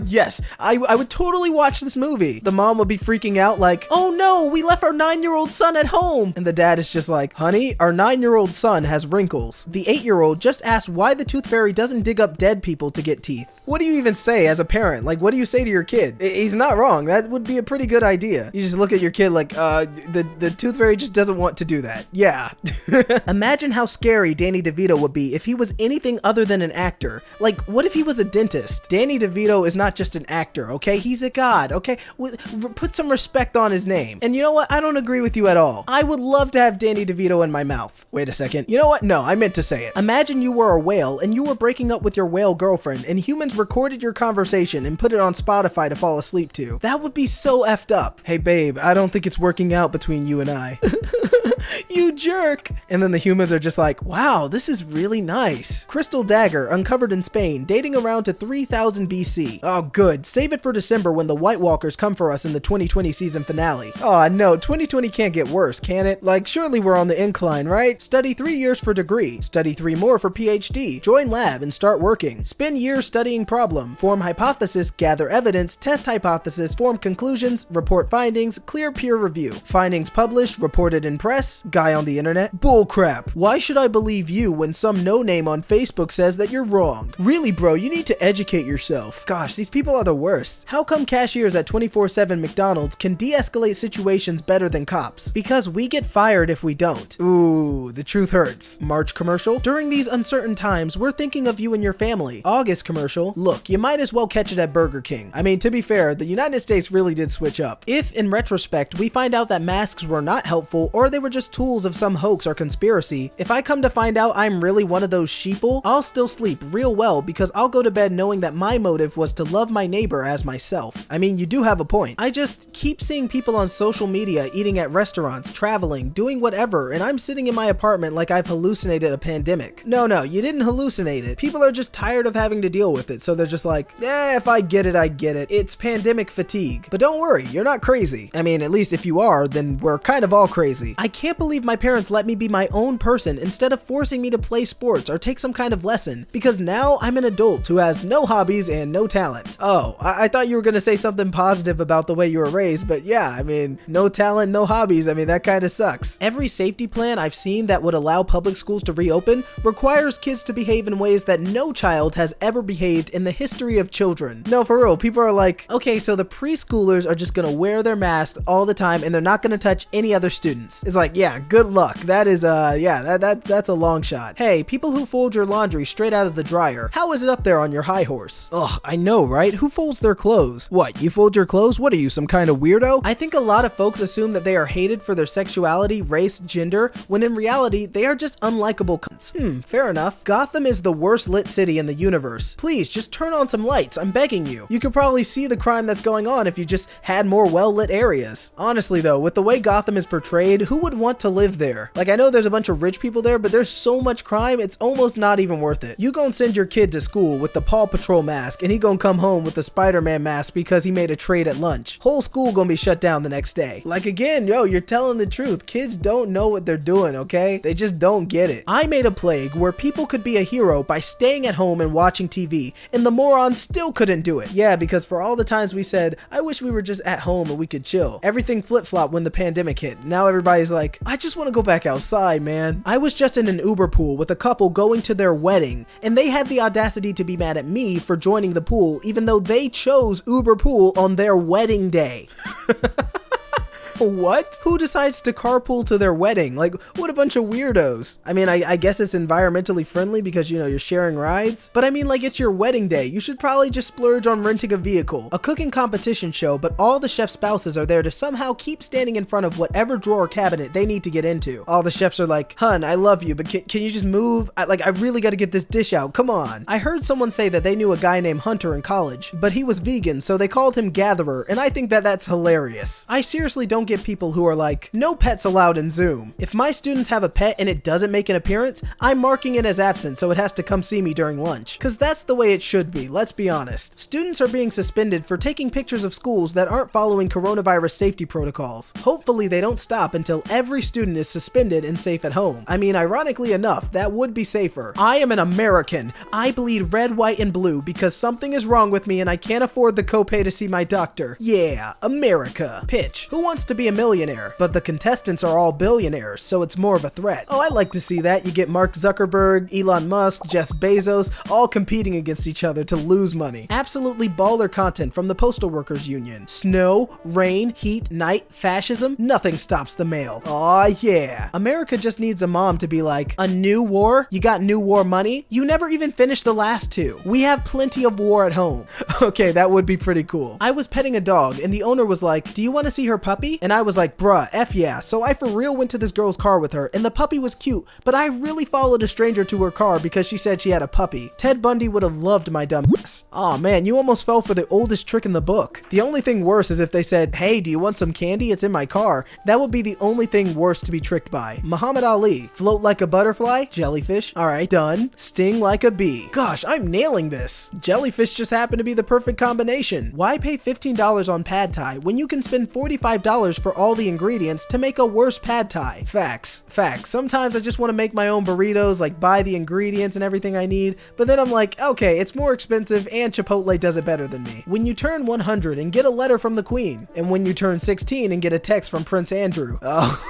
Yes, I would totally watch this movie. The mom would be freaking out like, oh no, we left our 9-year-old son at home. And the dad is just like, honey, our 9-year-old son has wrinkles. The 8-year-old just asked why the tooth fairy doesn't dig up dead people to get teeth. What do you even say as a parent? Like, what do you say to your kid? He's not wrong. That would be a pretty good idea. You just look at your kid like, the tooth fairy just doesn't want to do that. Yeah. Imagine how scary Danny DeVito would be if he was anything other than an actor. Like, what if he was a dentist? Danny DeVito is not just an actor, okay? He's a god, okay? Put some respect on his name. And you know what? I don't agree with you at all. I would love to have Danny DeVito in my mouth. Wait a second. You know what? No, I meant to say it. Imagine you were a whale and you were breaking up with your whale girlfriend and humans recorded your conversation and put it on Spotify to fall asleep to. That would be so effed up. Hey babe, I don't think it's working out between you and I. You jerk. And then the humans are just like, wow, this is really nice. Crystal dagger uncovered in Spain, dating around to 3000 BC. Oh good, save it for December when the White Walkers come for us in the 2020 season finale. Oh no, 2020 can't get worse, can it? Like, surely we're on the incline, right? Study 3 years for degree, study 3 more for PhD, join lab and start working, spend years studying problem, form hypothesis, gather evidence, test hypothesis, form conclusions, report findings, clear peer review, findings published, reported in press, guy on the internet. Bullcrap. Why should I believe you when some no-name on Facebook says that you're wrong? Really bro, you need to educate yourself. Gosh, these people are the worst. How come cashiers at 24/7 McDonald's can de-escalate situations better than cops? Because we get fired if we don't. Ooh, the truth hurts. March commercial. During these uncertain times, we're thinking of you and your family. August commercial. Look, you might as well catch it at Burger King. I mean, to be fair, the United States really did switch up. If, in retrospect, we find out that masks were not helpful or they were just tools of some hoax or conspiracy, if I come to find out I'm really one of those sheeple, I'll still sleep real well because I'll go to bed knowing that my motive was to love my neighbor as myself. I mean, you do have a point. I just keep seeing people on social media eating at restaurants, traveling, doing whatever, and I'm sitting in my apartment like I've hallucinated a pandemic. No, you didn't hallucinate it. People are just tired of having to deal with it, so they're just like, if I get it, I get it. It's pandemic fatigue. But don't worry, you're not crazy. I mean, at least if you are, then we're kind of all crazy. I can't believe my parents let me be my own person instead of forcing me to play sports or take some kind of lesson, because now I'm an adult who has no hobbies and no talent. Oh, I thought you were gonna say something positive about the way you were raised, but yeah, I mean, no talent, no hobbies, I mean, that kind of sucks. Every safety plan I've seen that would allow public schools to reopen requires kids to behave in ways that no child has ever behaved in the history of children. No, for real, people are like, okay, so the preschoolers are just gonna wear their masks all the time and they're not gonna touch any other students. It's like, yeah, good luck. That is, yeah, that's a long shot. Hey, people who fold your laundry straight out of the dryer, how is it up there on your high horse? Ugh, I know, right? Who folds their clothes? What, you fold your clothes? What are you, some kind of weirdo? I think a lot of folks assume that they are hated for their sexuality, race, gender, when in reality, they are just unlikable cunts. Fair enough. Gotham is the worst lit city in the universe. Please, just turn on some lights, I'm begging you. You could probably see the crime that's going on if you just had more well-lit areas. Honestly though, with the way Gotham is portrayed, who would want to live there? Like, I know there's a bunch of rich people there, but there's so much crime, it's almost not even worth it. You gonna send your kid to school with the Paw Patrol mask, and he gonna come home with the Spider-Man mask because he made a trade at lunch. Whole school gonna be shut down the next day. Like, again, yo, you're telling the truth. Kids don't know what they're doing, okay? They just don't get it. I made a plague where people could be a hero by staying at home and watching TV, and the morons still couldn't do it. Yeah, because for all the times we said, I wish we were just at home and we could chill, everything flip-flopped when the pandemic hit. Now everybody's like, I just want to go back outside, man. I was just in an Uber pool with a couple going to their wedding, and they had the audacity to be mad at me for joining the pool even though they chose Uber pool on their wedding day. What? Who decides to carpool to their wedding? Like, what a bunch of weirdos. I mean, I guess it's environmentally friendly because, you know, you're sharing rides. But I mean, like, it's your wedding day. You should probably just splurge on renting a vehicle. A cooking competition show, but all the chef's spouses are there to somehow keep standing in front of whatever drawer or cabinet they need to get into. All the chefs are like, hun, I love you, but can you just move? I really got to get this dish out. Come on. I heard someone say that they knew a guy named Hunter in college, but he was vegan, so they called him Gatherer, and I think that that's hilarious. I seriously don't get people who are like, no pets allowed in Zoom. If my students have a pet and it doesn't make an appearance, I'm marking it as absent so it has to come see me during lunch. Cause that's the way it should be, let's be honest. Students are being suspended for taking pictures of schools that aren't following coronavirus safety protocols. Hopefully they don't stop until every student is suspended and safe at home. I mean, ironically enough, that would be safer. I am an American. I bleed red, white, and blue because something is wrong with me and I can't afford the copay to see my doctor. Yeah, America. Pitch. Who wants to be a millionaire? But the contestants are all billionaires, so it's more of a threat. Oh, I like to see that. You get Mark Zuckerberg, Elon Musk, Jeff Bezos, all competing against each other to lose money. Absolutely baller content from the Postal Workers Union. Snow, rain, heat, night, fascism, nothing stops the mail. Aw, yeah. America just needs a mom to be like, a new war? You got new war money? You never even finished the last two. We have plenty of war at home. Okay, that would be pretty cool. I was petting a dog and the owner was like, do you want to see her puppy? And I was like, bruh, F yeah. So I for real went to this girl's car with her and the puppy was cute, but I really followed a stranger to her car because she said she had a puppy. Ted Bundy would have loved my dumbass. Aw man, you almost fell for the oldest trick in the book. The only thing worse is if they said, hey, do you want some candy? It's in my car. That would be the only thing worse to be tricked by. Muhammad Ali, float like a butterfly, jellyfish. All right, done. Sting like a bee. Gosh, I'm nailing this. Jellyfish just happened to be the perfect combination. Why pay $15 on pad thai when you can spend $45 for all the ingredients to make a worse pad thai? Facts. Facts. Sometimes I just want to make my own burritos, like buy the ingredients and everything I need, but then I'm like, okay, it's more expensive and Chipotle does it better than me. When you turn 100 and get a letter from the Queen, and when you turn 16 and get a text from Prince Andrew. Oh.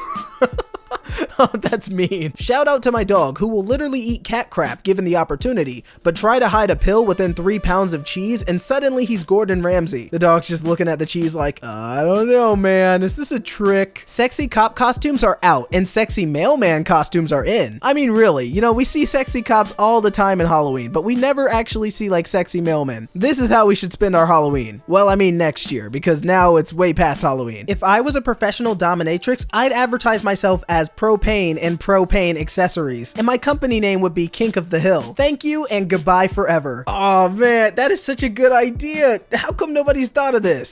Oh, that's mean. Shout out to my dog who will literally eat cat crap given the opportunity, but try to hide a pill within 3 pounds of cheese and suddenly he's Gordon Ramsay. The dog's just looking at the cheese like, I don't know, man. Is this a trick? Sexy cop costumes are out and sexy mailman costumes are in. I mean, really, you know, we see sexy cops all the time in Halloween, but we never actually see like sexy mailmen. This is how we should spend our Halloween. Well, I mean next year, because now it's way past Halloween. If I was a professional dominatrix, I'd advertise myself as propane and propane accessories, and my company name would be Kink of the Hill. Thank you and goodbye forever. Oh man, that is such a good idea. How come nobody's thought of this?